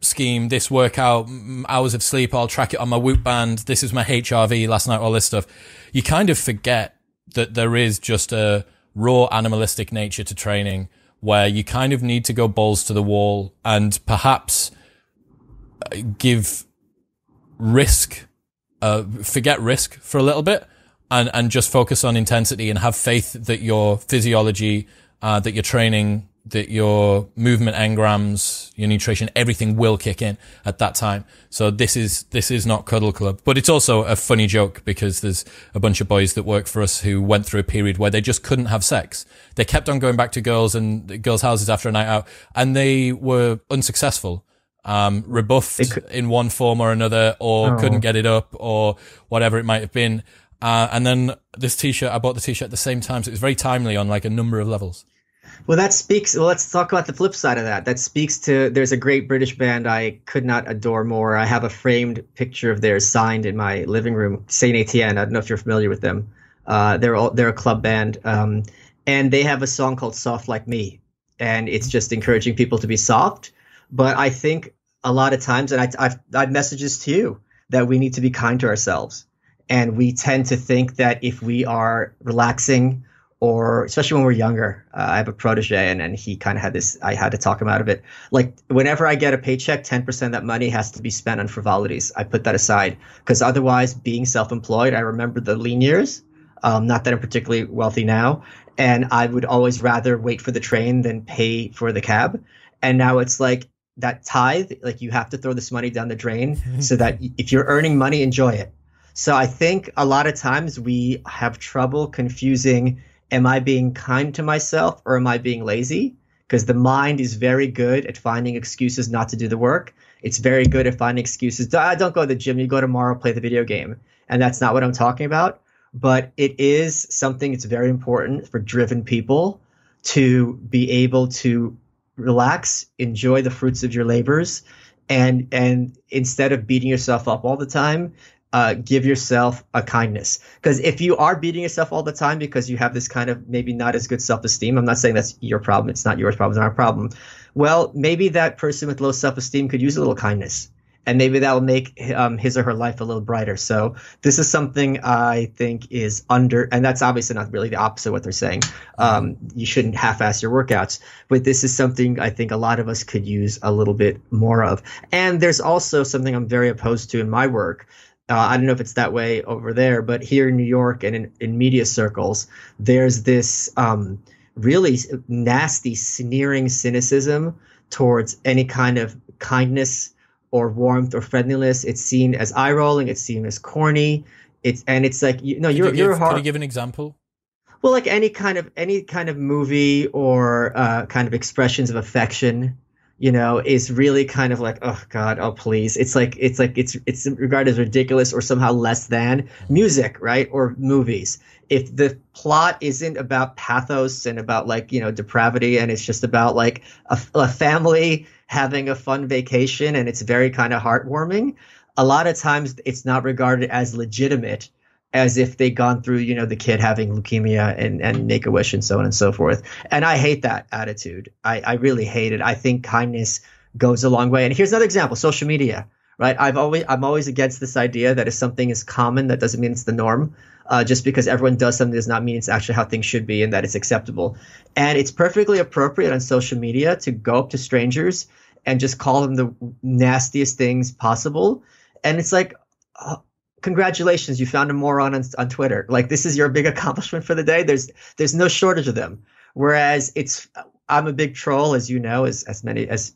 scheme, this workout, hours of sleep, I'll track it on my Whoop band, this is my HRV last night, all this stuff. You kind of forget that there is just a raw animalistic nature to training where you kind of need to go balls to the wall and perhaps give risk, forget risk for a little bit and just focus on intensity and have faith that your physiology, that your training, that your movement engrams, your nutrition, everything will kick in at that time. So this is not Cuddle Club, but it's also a funny joke because there's a bunch of boys that work for us who went through a period where they just couldn't have sex. They kept on going back to girls and girls' houses after a night out, and they were unsuccessful, rebuffed in one form or another, or couldn't get it up, or whatever it might have been. And then this t-shirt, I bought the t-shirt at the same time, so it was very timely on like a number of levels. Well, let's talk about the flip side of that. That speaks to, there's a great British band I could not adore more. I have a framed picture of theirs signed in my living room, Saint Etienne. I don't know if you're familiar with them. They're a club band. And they have a song called Soft Like Me. And it's just encouraging people to be soft. But I think a lot of times, and I've messages to you, that we need to be kind to ourselves. And we tend to think that if we are relaxing, or especially when we're younger, I have a protege and he kind of had this, I had to talk him out of it. Like whenever I get a paycheck, 10% of that money has to be spent on frivolities. I put that aside because otherwise being self-employed, I remember the lean years, not that I'm particularly wealthy now. And I would always rather wait for the train than pay for the cab. And now it's like that tithe, like you have to throw this money down the drain so that if you're earning money, enjoy it. So I think a lot of times we have trouble confusing, am I being kind to myself or am I being lazy? Because the mind is very good at finding excuses not to do the work. It's very good at finding excuses. Don't go to the gym. You go tomorrow, play the video game. And that's not what I'm talking about. But it is something that's very important for driven people to be able to relax, enjoy the fruits of your labors, and instead of beating yourself up all the time, give yourself a kindness. Because if you are beating yourself all the time because you have this kind of maybe not as good self-esteem, I'm not saying that's your problem. It's not yours problem. It's our problem. Well, maybe that person with low self-esteem could use a little kindness. And maybe that will make his or her life a little brighter. So this is something I think is and that's obviously not really the opposite of what they're saying. You shouldn't half-ass your workouts. But this is something I think a lot of us could use a little bit more of. And there's also something I'm very opposed to in my work. I don't know if it's that way over there, but here in New York and in media circles, there's this really nasty, sneering cynicism towards any kind of kindness or warmth or friendliness. It's seen as eye rolling. It's seen as corny. It's like you're hard. Can you give an example? Well, like any kind of movie or kind of expressions of affection, is really kind of like, oh God, oh please. It's regarded as ridiculous or somehow less than music, right? Or movies. If the plot isn't about pathos and about depravity, and it's just about like a family having a fun vacation and it's very kind of heartwarming, a lot of times it's not regarded as legitimate as if they'd gone through, the kid having leukemia and Make-A-Wish and so on and so forth. And I hate that attitude. I really hate it. I think kindness goes a long way. And here's another example, social media, right? I'm always against this idea that if something is common, that doesn't mean it's the norm. Just because everyone does something does not mean it's actually how things should be and that it's acceptable. And it's perfectly appropriate on social media to go up to strangers and just call them the nastiest things possible. And it's like, congratulations, you found a moron on Twitter. Like, this is your big accomplishment for the day. There's no shortage of them. Whereas I'm a big troll, as you know, as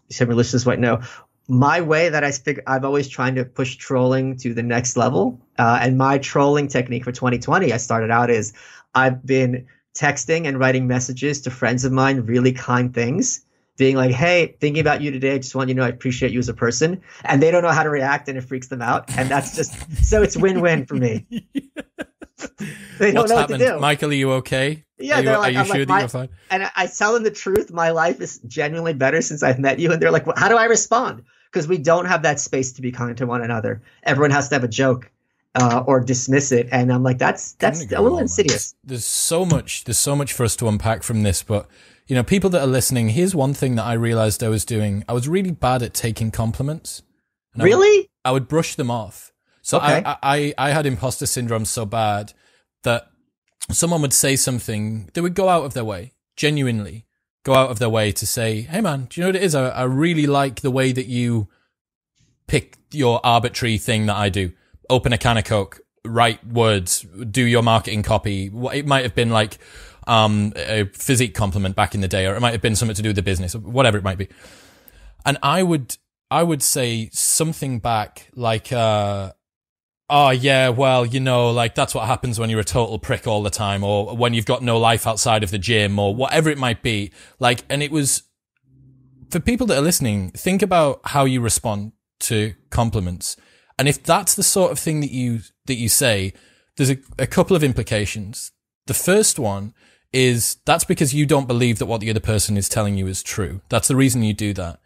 some listeners might know. My way that I've always trying to push trolling to the next level. And my trolling technique for 2020, I started out is I've been texting and writing messages to friends of mine, really kind things, being like, hey, thinking about you today. I just want you to know I appreciate you as a person. And they don't know how to react and it freaks them out. And that's just, so it's win-win for me. They don't know what to do. Michael, are you okay? Yeah, are you sure that you're fine? And I tell them the truth. My life is genuinely better since I've met you. And they're like, well, how do I respond? Because we don't have that space to be kind to one another. Everyone has to have a joke or dismiss it. And I'm like, that's a little insidious. There's so much for us to unpack from this, but you know, people that are listening, here's one thing that I realized I was doing. I was really bad at taking compliments. And Really? I would brush them off. So Okay. I had imposter syndrome so bad that someone would say something, they would go out of their way, genuinely go out of their way to say, hey man, do you know what it is? I really like the way that you pick your arbitrary thing that I do. Open a can of Coke, write words, do your marketing copy. It might have been like a physique compliment back in the day, or it might have been something to do with the business, or whatever it might be. And I would say something back like, oh yeah, well, you know, like that's what happens when you're a total prick all the time, or when you've got no life outside of the gym, or whatever it might be. Like, and it was, for people that are listening, think about how you respond to compliments. And if that's the sort of thing that you say, there's a couple of implications. The first one is that's because you don't believe that what the other person is telling you is true. That's the reason you do that.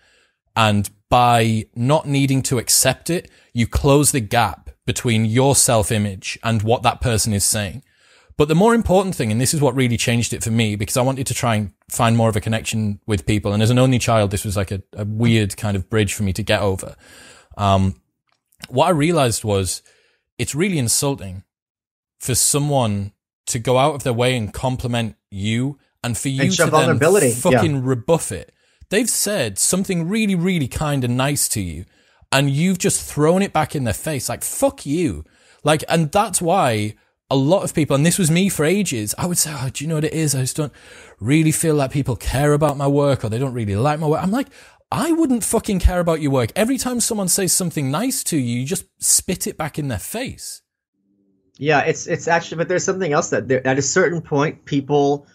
And by not needing to accept it, you close the gap between your self-image and what that person is saying. But the more important thing, and this is what really changed it for me, because I wanted to try and find more of a connection with people. And as an only child, this was like a weird kind of bridge for me to get over. What I realized was it's really insulting for someone to go out of their way and compliment you and for you to then fucking rebuff it. They've said something really, really kind and nice to you, and you've just thrown it back in their face. Like, fuck you. Like, and that's why a lot of people, and this was me for ages, I would say, oh, do you know what it is? I just don't really feel like people care about my work, or they don't really like my work. I'm like, I wouldn't fucking care about your work. Every time someone says something nice to you, you just spit it back in their face. Yeah, it's actually, but there's something else that at a certain point, people,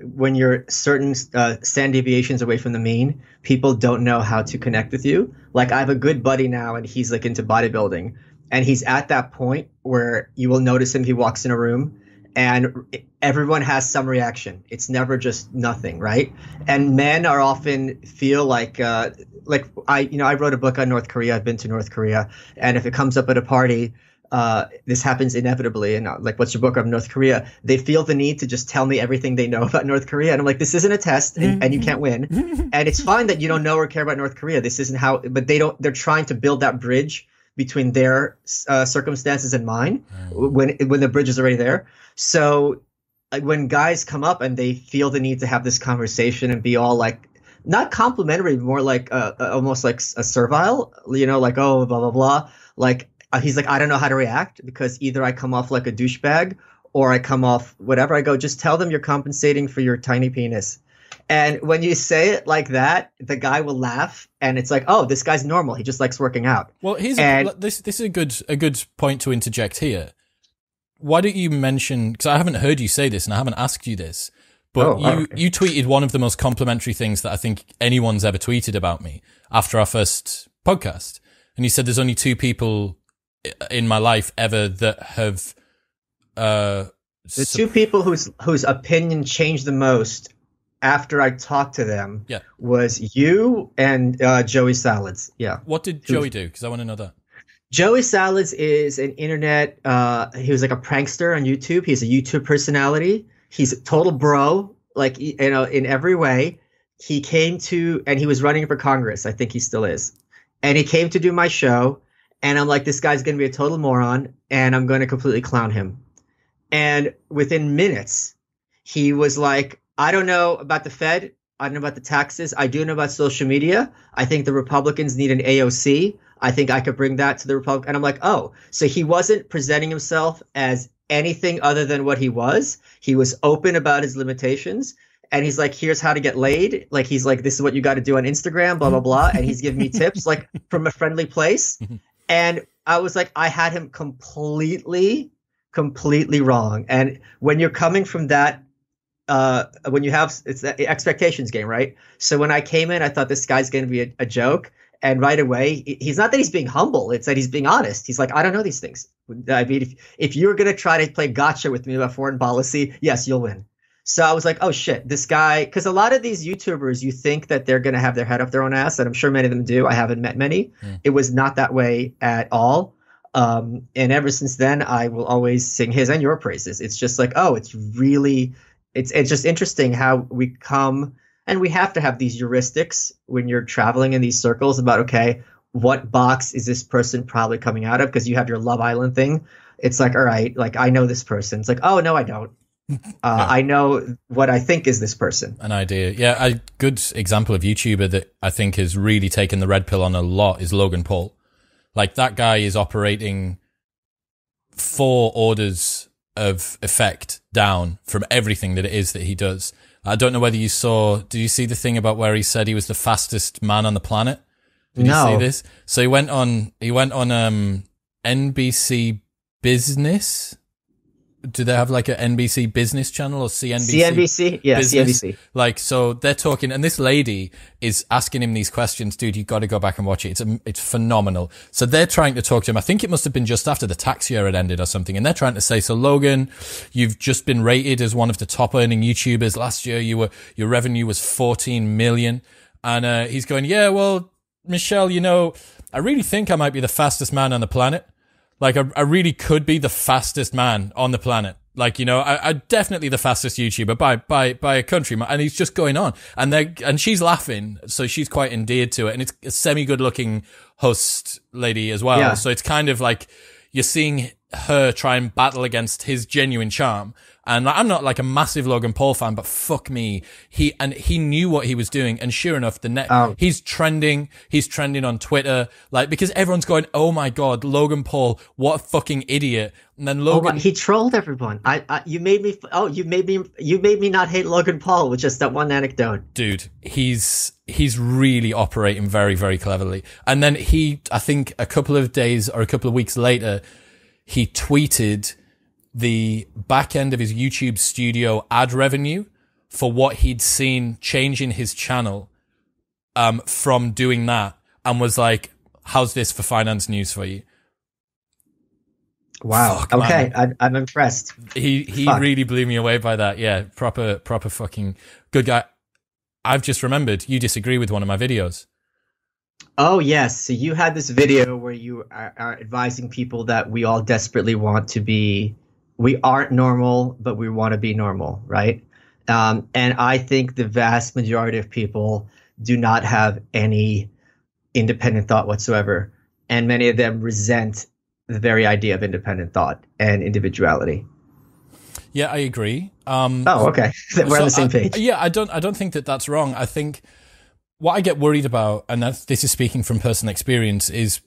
when you're certain standard deviations away from the mean, people don't know how to connect with you. Like, I have a good buddy now, and he's like into bodybuilding, and he's at that point where you will notice him. He walks in a room, and everyone has some reaction. It's never just nothing, right? And men are often feel like I wrote a book on North Korea. I've been to North Korea, and if it comes up at a party, this happens inevitably. And like, what's your book on North Korea? They feel the need to just tell me everything they know about North Korea. And I'm like, this isn't a test, and you can't win. And it's fine that you don't know or care about North Korea. This isn't how, but they're trying to build that bridge between their circumstances and mine when the bridge is already there. So when guys come up and they feel the need to have this conversation and be all like, not complimentary, more like almost like a servile, you know, like, oh, blah, blah, blah. Like, he's like, I don't know how to react because either I come off like a douchebag or I come off whatever. I go, just tell them you're compensating for your tiny penis. And when you say it like that, the guy will laugh, and it's like, oh, this guy's normal. He just likes working out. Well, this is a good point to interject here. Why don't you mention, because I haven't heard you say this and I haven't asked you this, but you tweeted one of the most complimentary things that I think anyone's ever tweeted about me after our first podcast. And you said there's only two people in my life ever that have the two people whose opinion changed the most after I talked to them was you and Joey Salads. Yeah. What did Joey do? Because I want to know that. Joey Salads is an internet, he was like a prankster on YouTube. He's a YouTube personality. He's a total bro, like, you know, in every way. He came to, and he was running for Congress. I think he still is. And he came to do my show. And I'm like, this guy's going to be a total moron, and I'm going to completely clown him. And within minutes, he was like, I don't know about the Fed. I don't know about the taxes. I do know about social media. I think the Republicans need an AOC. I think I could bring that to the Republic. And I'm like, oh, so he wasn't presenting himself as anything other than what he was. He was open about his limitations. And he's like, here's how to get laid. Like, he's like, this is what you got to do on Instagram, blah, blah, blah. And he's giving me tips, like, from a friendly place. And I was like, I had him completely wrong. And when you're coming from that, when you have, it's the expectations game, right? So when I came in, I thought this guy's going to be a joke. And right away, he's not that he's being humble. It's that he's being honest. He's like, I don't know these things. I mean, if you're going to try to play gotcha with me about foreign policy, yes, you'll win. So I was like, oh, shit, this guy, because a lot of these YouTubers, you think that they're going to have their head up their own ass, and I'm sure many of them do. I haven't met many. It was not that way at all. And ever since then, I will always sing his and your praises. It's just like, oh, it's really it's just interesting how we come, and we have to have these heuristics when you're traveling in these circles about, okay, what box is this person probably coming out of? Because you have your Love Island thing. It's like, all right, like I know this person. It's like, oh no, I don't. No. I know what I think is this person. An idea. Yeah, a good example of YouTuber that I think has really taken the red pill on a lot is Logan Paul. Like, that guy is operating 4 orders of effect down from everything that it is that he does. I don't know whether you saw, did you see the thing about where he said he was the fastest man on the planet? Did you see this? So he went on NBC Business. Do they have like an NBC Business channel or CNBC? CNBC? Yeah, Business? CNBC. Like, so they're talking, and this lady is asking him these questions. Dude, you got to go back and watch it. It's phenomenal. So they're trying to talk to him. I think it must have been just after the tax year had ended or something. And they're trying to say, so Logan, you've just been rated as one of the top earning YouTubers. Last year, your revenue was 14 million. And he's going, yeah, well, Michelle, you know, I really think I might be the fastest man on the planet. Like, I really could be the fastest man on the planet. Like, you know, I'm definitely the fastest YouTuber by a country. And he's just going on. And she's laughing. So she's quite endeared to it. And it's a semi-good looking host lady as well. Yeah. So it's kind of like you're seeing her try and battle against his genuine charm. And I'm not like a massive Logan Paul fan, but fuck me. He knew what he was doing. And sure enough, he's trending on Twitter, like, because everyone's going, oh my God, Logan Paul, what a fucking idiot. And then Logan, he trolled everyone. You made me not hate Logan Paul with just that one anecdote. Dude, he's really operating very, very cleverly. And then I think a couple of days or a couple of weeks later, he tweeted the back end of his YouTube studio ad revenue for what he'd seen change in his channel from doing that, and was like, how's this for finance news for you? Wow. Fuck, okay. I'm impressed. He really blew me away by that. Yeah. Proper fucking good guy. I've just remembered you disagree with one of my videos. Oh, yes. So you had this video where you are advising people that we all desperately want to be, we aren't normal, but we want to be normal, right? And I think the vast majority of people do not have any independent thought whatsoever. And many of them resent the very idea of independent thought and individuality. Yeah, I agree. Oh, okay. We're on the same page. Yeah, I don't think that that's wrong. I think what I get worried about, and this is speaking from personal experience, is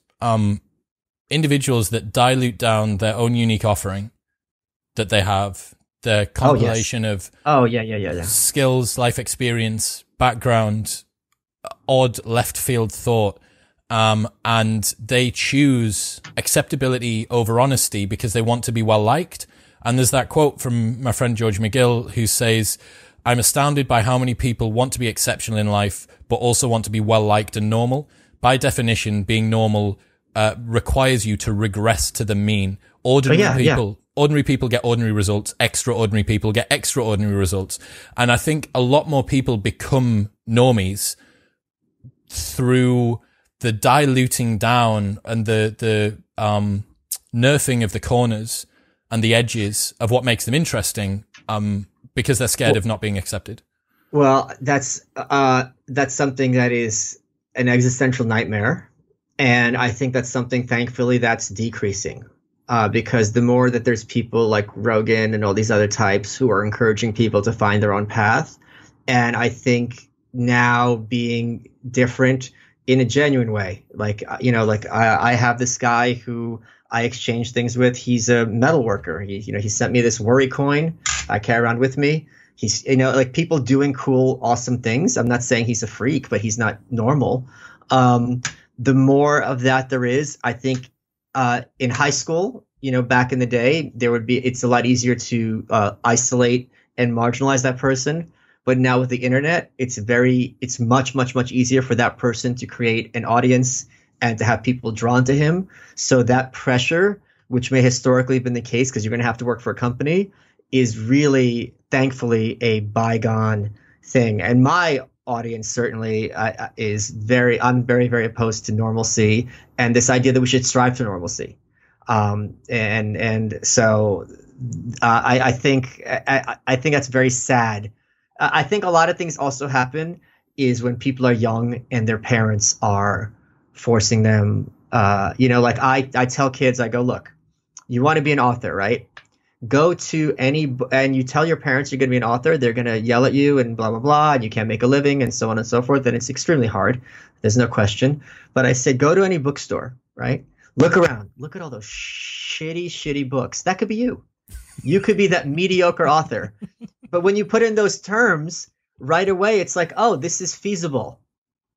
individuals that dilute down their own unique offering that they have, their compilation of skills, life experience, background, odd left field thought, and they choose acceptability over honesty because they want to be well liked. And there's that quote from my friend George McGill who says, I'm astounded by how many people want to be exceptional in life, but also want to be well liked and normal. By definition, being normal requires you to regress to the mean. Ordinary people get ordinary results. Extraordinary people get extraordinary results. And I think a lot more people become normies through the diluting down and the nerfing of the corners and the edges of what makes them interesting, because they're scared of not being accepted. Well, that's something that is an existential nightmare. And I think that's something, thankfully, that's decreasing. Because the more that there's people like Rogan and all these other types who are encouraging people to find their own path. And I think now being different in a genuine way, like, you know, like I have this guy who I exchange things with. He's a metal worker. He sent me this worry coin I carry around with me. He's, like people doing cool, awesome things. I'm not saying he's a freak, but he's not normal. The more of that there is, I think, in high school, back in the day, it's a lot easier to isolate and marginalize that person. But now with the internet, it's much, much, much easier for that person to create an audience and to have people drawn to him. So that pressure, which may historically have been the case because you're going to have to work for a company, is really, thankfully, a bygone thing. And my audience certainly I'm very, very opposed to normalcy and this idea that we should strive for normalcy. And so I think that's very sad. I think a lot of things also happen is when people are young and their parents are forcing them. Like I tell kids, I go, look, you want to be an author, right? Go to and you tell your parents you're going to be an author, they're going to yell at you and blah, blah, blah, and you can't make a living and so on and so forth. And it's extremely hard. There's no question. But I said, go to any bookstore, right? Look around. Look at all those shitty books. That could be you. You could be that mediocre author. But when you put in those terms right away, it's like, oh, this is feasible,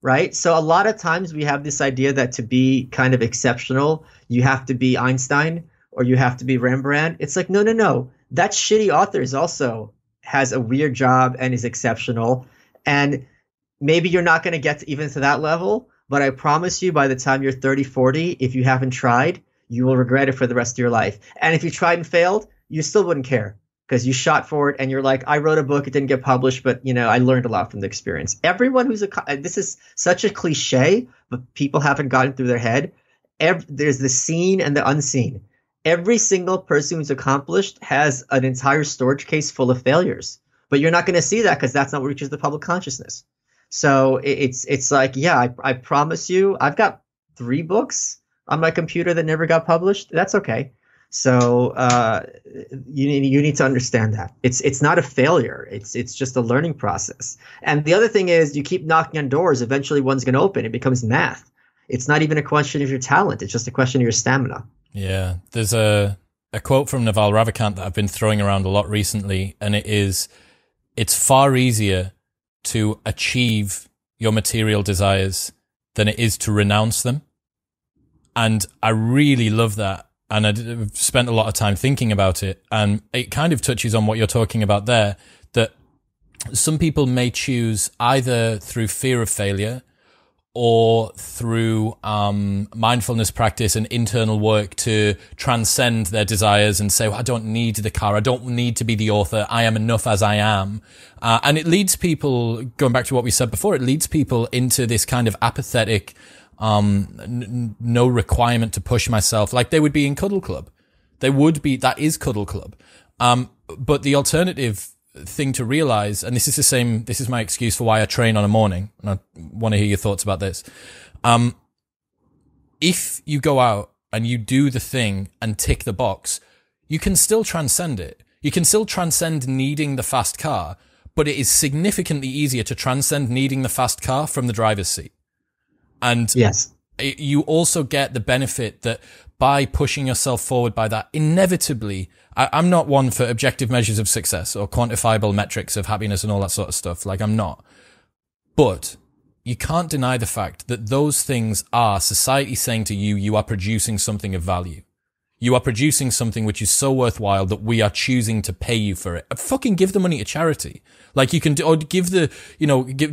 right? So a lot of times we have this idea that to be kind of exceptional, you have to be Einstein or you have to be Rembrandt. It's like, no. That shitty author is also has a weird job and is exceptional. And maybe you're not going to get even to that level, but I promise you by the time you're 30, 40, if you haven't tried, you will regret it for the rest of your life. And if you tried and failed, you still wouldn't care because you shot for it and you're like, I wrote a book, it didn't get published, but I learned a lot from the experience. Everyone this is such a cliche, but people haven't gotten through their head. There's the seen and the unseen. Every single person who's accomplished has an entire storage case full of failures, but you're not going to see that because that's not what reaches the public consciousness. So it's like, yeah, I promise you, I've got 3 books on my computer that never got published. That's okay. So you need to understand that it's not a failure. It's just a learning process. And the other thing is, you keep knocking on doors. Eventually, one's going to open. It becomes math. It's not even a question of your talent. It's just a question of your stamina. Yeah, there's a quote from Naval Ravikant that I've been throwing around a lot recently, and it's far easier to achieve your material desires than it is to renounce them. And I really love that. And I've spent a lot of time thinking about it. And it kind of touches on what you're talking about there, that some people may choose either through fear of failure or through mindfulness practice and internal work to transcend their desires and say, well, I don't need the car. I don't need to be the author. I am enough as I am. And it leads people, going back to what we said before, it leads people into this kind of apathetic, no requirement to push myself, like they would be in Cuddle Club. That is Cuddle Club. But the alternative thing to realize, and this is my excuse for why I train on a morning, and I want to hear your thoughts about this. If you go out and you do the thing and tick the box, you can still transcend it. You can still transcend needing the fast car, but it is significantly easier to transcend needing the fast car from the driver's seat. And yes, you also get the benefit that by pushing yourself forward by that, inevitably, I'm not one for objective measures of success or quantifiable metrics of happiness and all that sort of stuff. Like, I'm not. But you can't deny the fact that those things are society saying to you, you are producing something of value. You are producing something which is so worthwhile that we are choosing to pay you for it. Fucking give the money to charity. Like, you can do, or give the,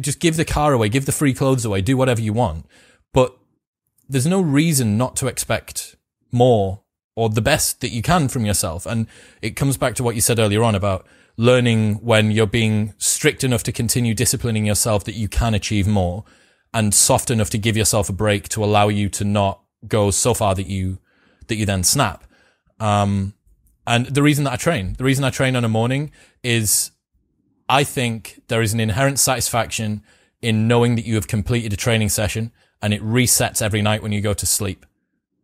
just give the car away, give the free clothes away, do whatever you want. But there's no reason not to expect more or the best that you can from yourself. And it comes back to what you said earlier on about learning when you're being strict enough to continue disciplining yourself that you can achieve more, and soft enough to give yourself a break to allow you to not go so far that you then snap. And the reason I train on a morning is I think there is an inherent satisfaction in knowing that you have completed a training session, and it resets every night when you go to sleep.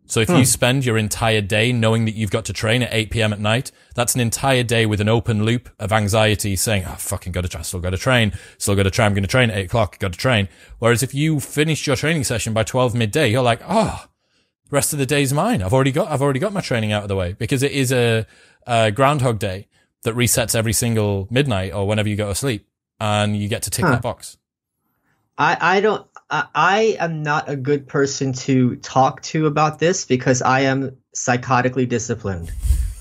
So if you spend your entire day knowing that you've got to train at 8 p.m. at night, that's an entire day with an open loop of anxiety saying, oh, fucking got to train, still got to train, I'm going to train at 8 o'clock, got to train. Whereas if you finished your training session by 12 midday, you're like, oh, the rest of the day's mine. I've already got my training out of the way, because it is a Groundhog Day that resets every single midnight or whenever you go to sleep, and you get to tick that box. I am not a good person to talk to about this because I am psychotically disciplined,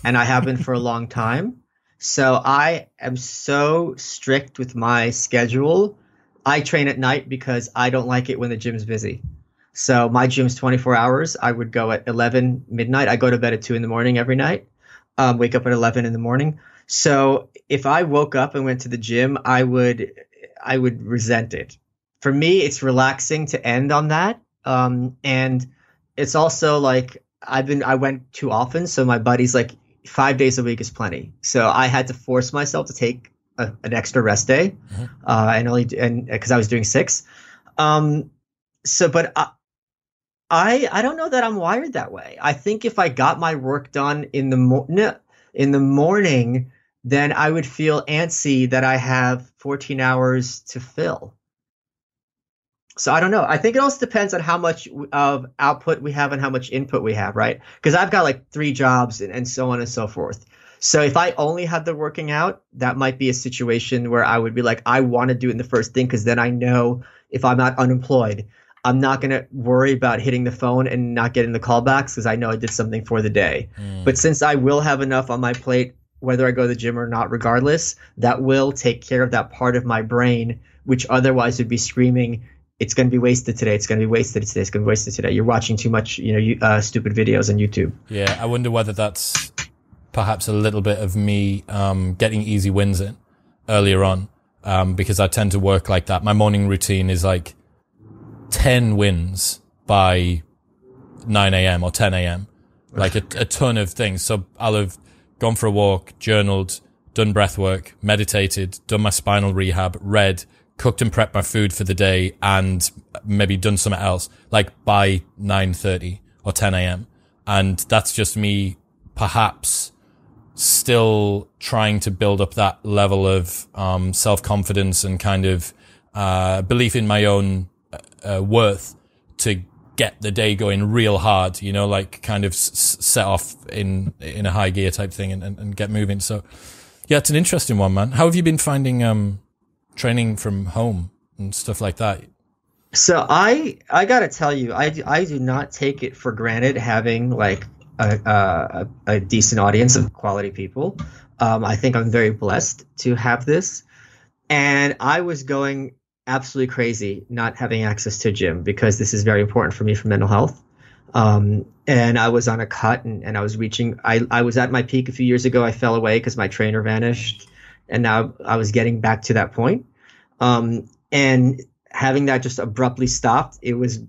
and I have been for a long time. So I am so strict with my schedule. I train at night because I don't like it when the gym's busy. So my gym's 24 hours. I would go at 11 midnight. I go to bed at 2 in the morning every night. Wake up at 11 in the morning. So if I woke up and went to the gym, I would resent it. For me, it's relaxing to end on that. And it's also like I went too often. So my buddy's like, 5 days a week is plenty. So I had to force myself to take an extra rest day, and because I was doing 6. But I don't know that I'm wired that way. I think if I got my work done in the morning, then I would feel antsy that I have 14 hours to fill. So I don't know. I think it also depends on how much of output we have and how much input we have, right? Because I've got like 3 jobs and so on and so forth. So if I only had the working out, that might be a situation where I would be like, I want to do it in the first thing, because then I know if I'm not unemployed, I'm not going to worry about hitting the phone and not getting the callbacks, because I know I did something for the day. But since I will have enough on my plate, whether I go to the gym or not, regardless, that will take care of that part of my brain, which otherwise would be screaming, it's going to be wasted today. It's going to be wasted today. It's going to be wasted today. You're watching too much, stupid videos on YouTube. Yeah, I wonder whether that's perhaps a little bit of me getting easy wins in earlier on, because I tend to work like that. My morning routine is like 10 wins by 9 a.m. or 10 a.m. Like a ton of things. So I'll have gone for a walk, journaled, done breath work, meditated, done my spinal rehab, read, cooked and prepped my food for the day, and maybe done something else, like by 9:30 or 10 a.m. And that's just me perhaps still trying to build up that level of self-confidence and kind of belief in my own worth to get the day going real hard, like kind of set off in a high gear type thing and get moving. So yeah, it's an interesting one, man. How have you been finding training from home and stuff like that? So I gotta tell you, I do not take it for granted having like a decent audience of quality people. I think I'm very blessed to have this, and I was going absolutely crazy not having access to a gym, because this is very important for me for mental health. And I was on a cut, and I was reaching, I was at my peak a few years ago. I fell away because my trainer vanished, and now I was getting back to that point. And having that just abruptly stopped, it was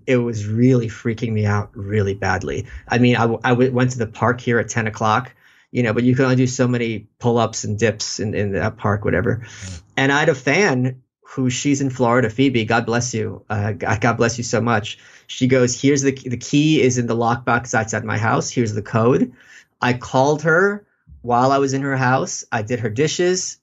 really freaking me out really badly. I mean, I went to the park here at 10 o'clock, but you can only do so many pull-ups and dips in that park, whatever. And I had a fan who, she's in Florida, Phoebe, God bless you. God bless you so much. She goes, here's the key is in the lockbox outside my house. Here's the code. I called her while I was in her house. I did her dishes.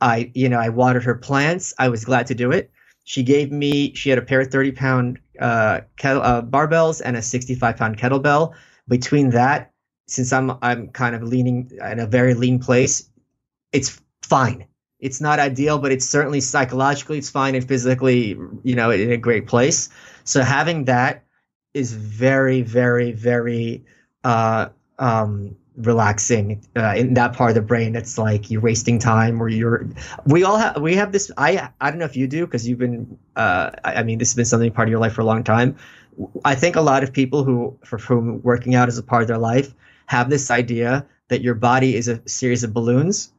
I watered her plants. I was glad to do it. She had a pair of 30-pound barbells and a 65-pound kettlebell. Between that, since I'm kind of leaning in a very lean place, it's fine. It's not ideal, but it's certainly psychologically it's fine, and physically, in a great place. So having that is very, very, very relaxing in that part of the brain. That's like you're wasting time, or we have this. I don't know if you do, because you've been. This has been something part of your life for a long time. I think a lot of people for whom working out is a part of their life have this idea that your body is a series of balloons.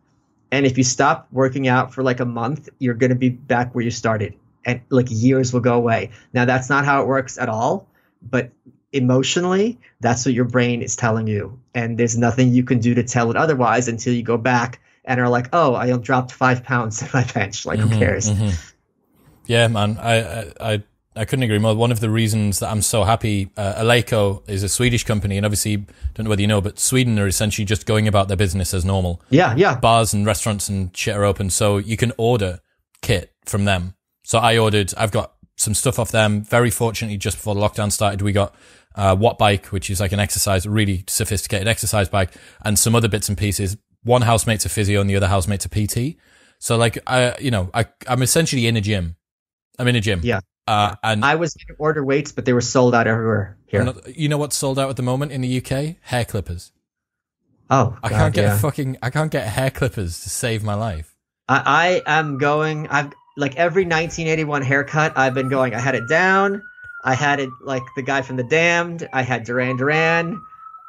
And if you stop working out for like a month, you're going to be back where you started, and like years will go away. Now, that's not how it works at all, but emotionally, that's what your brain is telling you. And there's nothing you can do to tell it otherwise until you go back and are like, oh, I dropped 5 pounds in my bench. Like, who cares? Yeah, man, I couldn't agree more. One of the reasons that I'm so happy, Aleco is a Swedish company, and obviously, don't know whether you know, but Sweden are essentially just going about their business as normal. Yeah. Bars and restaurants and shit are open, so you can order kit from them. So I've got some stuff off them. Very fortunately, just before the lockdown started, we got Watt Bike, which is like an really sophisticated exercise bike, and some other bits and pieces. One housemate's a physio and the other housemate's a PT. So like, I'm essentially in a gym. I'm in a gym. Yeah. And I was going to order weights, but they were sold out everywhere here. You know what's sold out at the moment in the UK? Hair clippers. Oh, I can't get hair clippers to save my life. I am going. I've like every 1981 haircut. I've been going. I had it down. I had it like the guy from The Damned. I had Duran Duran.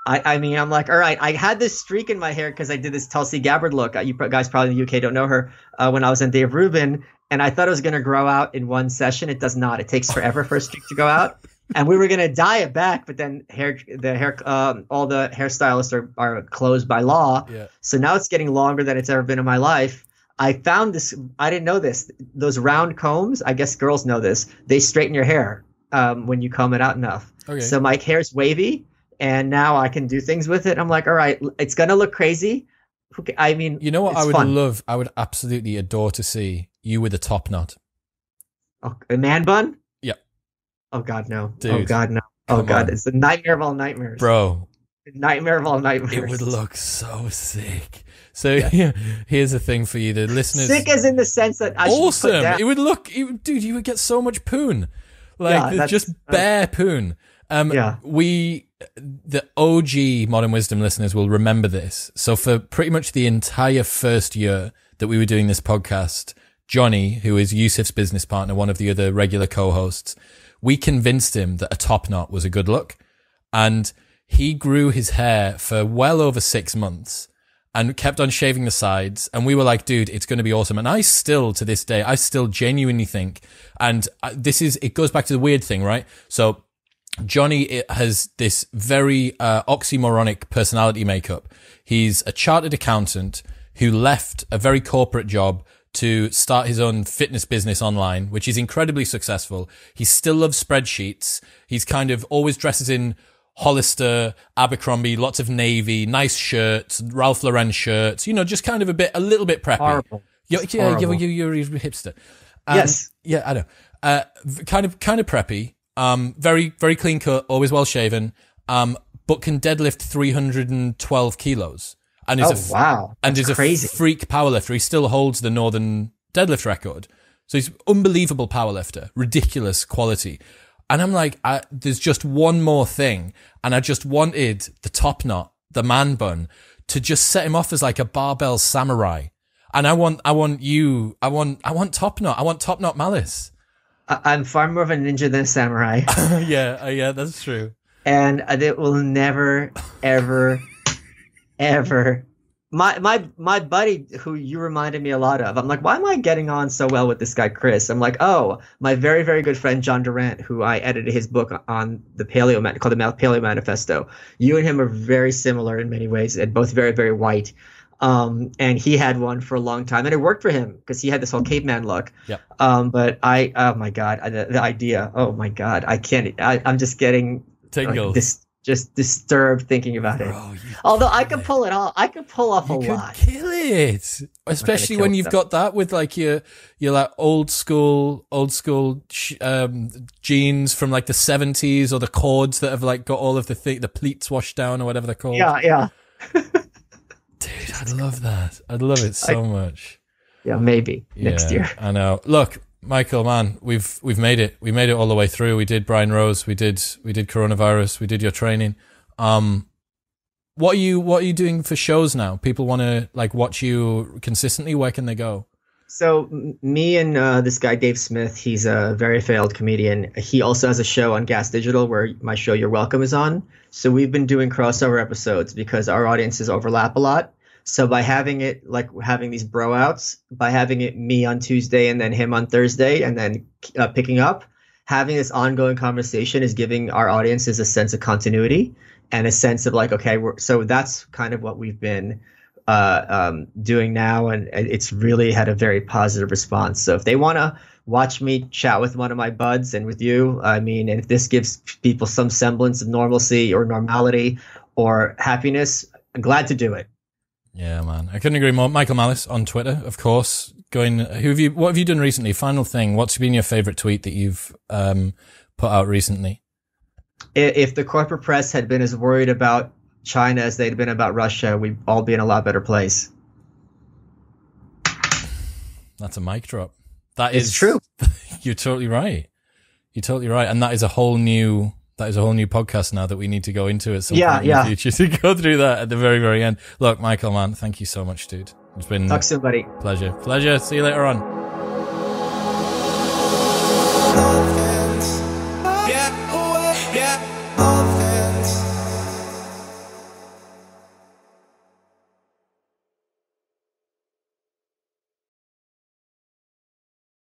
I'm like, all right. I had this streak in my hair because I did this Tulsi Gabbard look. You guys probably in the UK don't know her. When I was on Dave Rubin. And I thought it was going to grow out in one session. It does not. It takes forever for a streak to go out. And we were gonna dye it back, but then all the hairstylists are closed by law. Yeah. So now it's getting longer than it's ever been in my life. I found this. I didn't know this. Those round combs. I guess girls know this. They straighten your hair when you comb it out enough. Okay. So my hair's wavy, and now I can do things with it. I'm like, all right, it's gonna look crazy. I mean, you know what I would fun. love? I would absolutely adore to see you with a top knot. Oh, a man bun? Yeah. Oh God, no. Dude, oh God, no. Oh God, on. it's the nightmare of all nightmares, bro. Nightmare of all nightmares. It would look so sick. So here's the thing for you, the listeners. Sick as in the sense that I awesome. Should put down. It would look, dude. You would get so much poon, like just bare poon. The OG Modern Wisdom listeners will remember this. So for pretty much the entire first year that we were doing this podcast, Johnny, who is Yusuf's business partner, one of the other regular co-hosts, we convinced him that a top knot was a good look. And he grew his hair for well over 6 months and kept on shaving the sides. And we were like, dude, it's going to be awesome. And I still, to this day, I still genuinely think, and it goes back to the weird thing, right? So Johnny has this very oxymoronic personality makeup. He's a chartered accountant who left a very corporate job to start his own fitness business online, which is incredibly successful. He still loves spreadsheets. He's kind of always dresses in Hollister, Abercrombie, lots of navy, nice shirts, Ralph Lauren shirts, just kind of a little bit preppy. Horrible. You're a hipster. Yes. Yeah, I know. Kind of preppy. Very, very clean cut, always well shaven. But can deadlift 312 kilos. And is wow. And is crazy. A freak powerlifter. He still holds the Northern deadlift record. So he's unbelievable powerlifter, ridiculous quality. And I'm like, there's just one more thing. And I just wanted the top knot, the man bun, to just set him off as like a barbell samurai. And I want top knot. I want top knot Malice. I'm far more of a ninja than a samurai. Yeah, that's true. And it will never, ever, ever. My buddy, who you reminded me a lot of, I'm like, why am I getting on so well with this guy, Chris? I'm like, oh, my very, very good friend, John Durant, who I edited his book on the Paleo Man, called the Paleo Manifesto. You and him are very similar in many ways, and both very, very white. And he had one for a long time, and it worked for him because he had this whole caveman look. Yep. But oh my God, the idea, oh my God, I can't, I'm just getting tingles. Just disturbed thinking about it. Although I could pull it off. I could pull off a lot. You could kill it. Especially when you've got that with like your like old school jeans from like the 70s, or the cords that have like got all of the pleats washed down or whatever they're called. Yeah. Dude, I'd love that. I'd love it so much. Yeah, maybe next year. I know. Look, Michael, man, we've made it. We made it all the way through. We did Brian Rose. We did coronavirus. We did your training. What are you doing for shows now? People want to like watch you consistently. Where can they go? So me and this guy Dave Smith, he's a very failed comedian. He also has a show on Gas Digital where my show You're Welcome is on. So we've been doing crossover episodes because our audiences overlap a lot. So by having it, like having these bro outs, by having it me on Tuesday and then him on Thursday and then picking up, having this ongoing conversation is giving our audiences a sense of continuity and a sense of like, okay, so that's kind of what we've been doing now. And it's really had a very positive response. So if they want to watch me chat with one of my buds and with you, I mean, and if this gives people some semblance of normalcy or normality or happiness, I'm glad to do it. Yeah, man. I couldn't agree more. Michael Malice on Twitter, of course. What have you done recently? Final thing. What's been your favorite tweet that you've put out recently? If the corporate press had been as worried about China as they'd been about Russia, we'd all be in a lot better place. That's a mic drop. It's true. You're totally right. And that is a whole new podcast now that we need to go into at some point in the future to go through that at the very, very end. Look, Michael, man, thank you so much, dude. It's been talk soon, buddy. Pleasure. See you later on.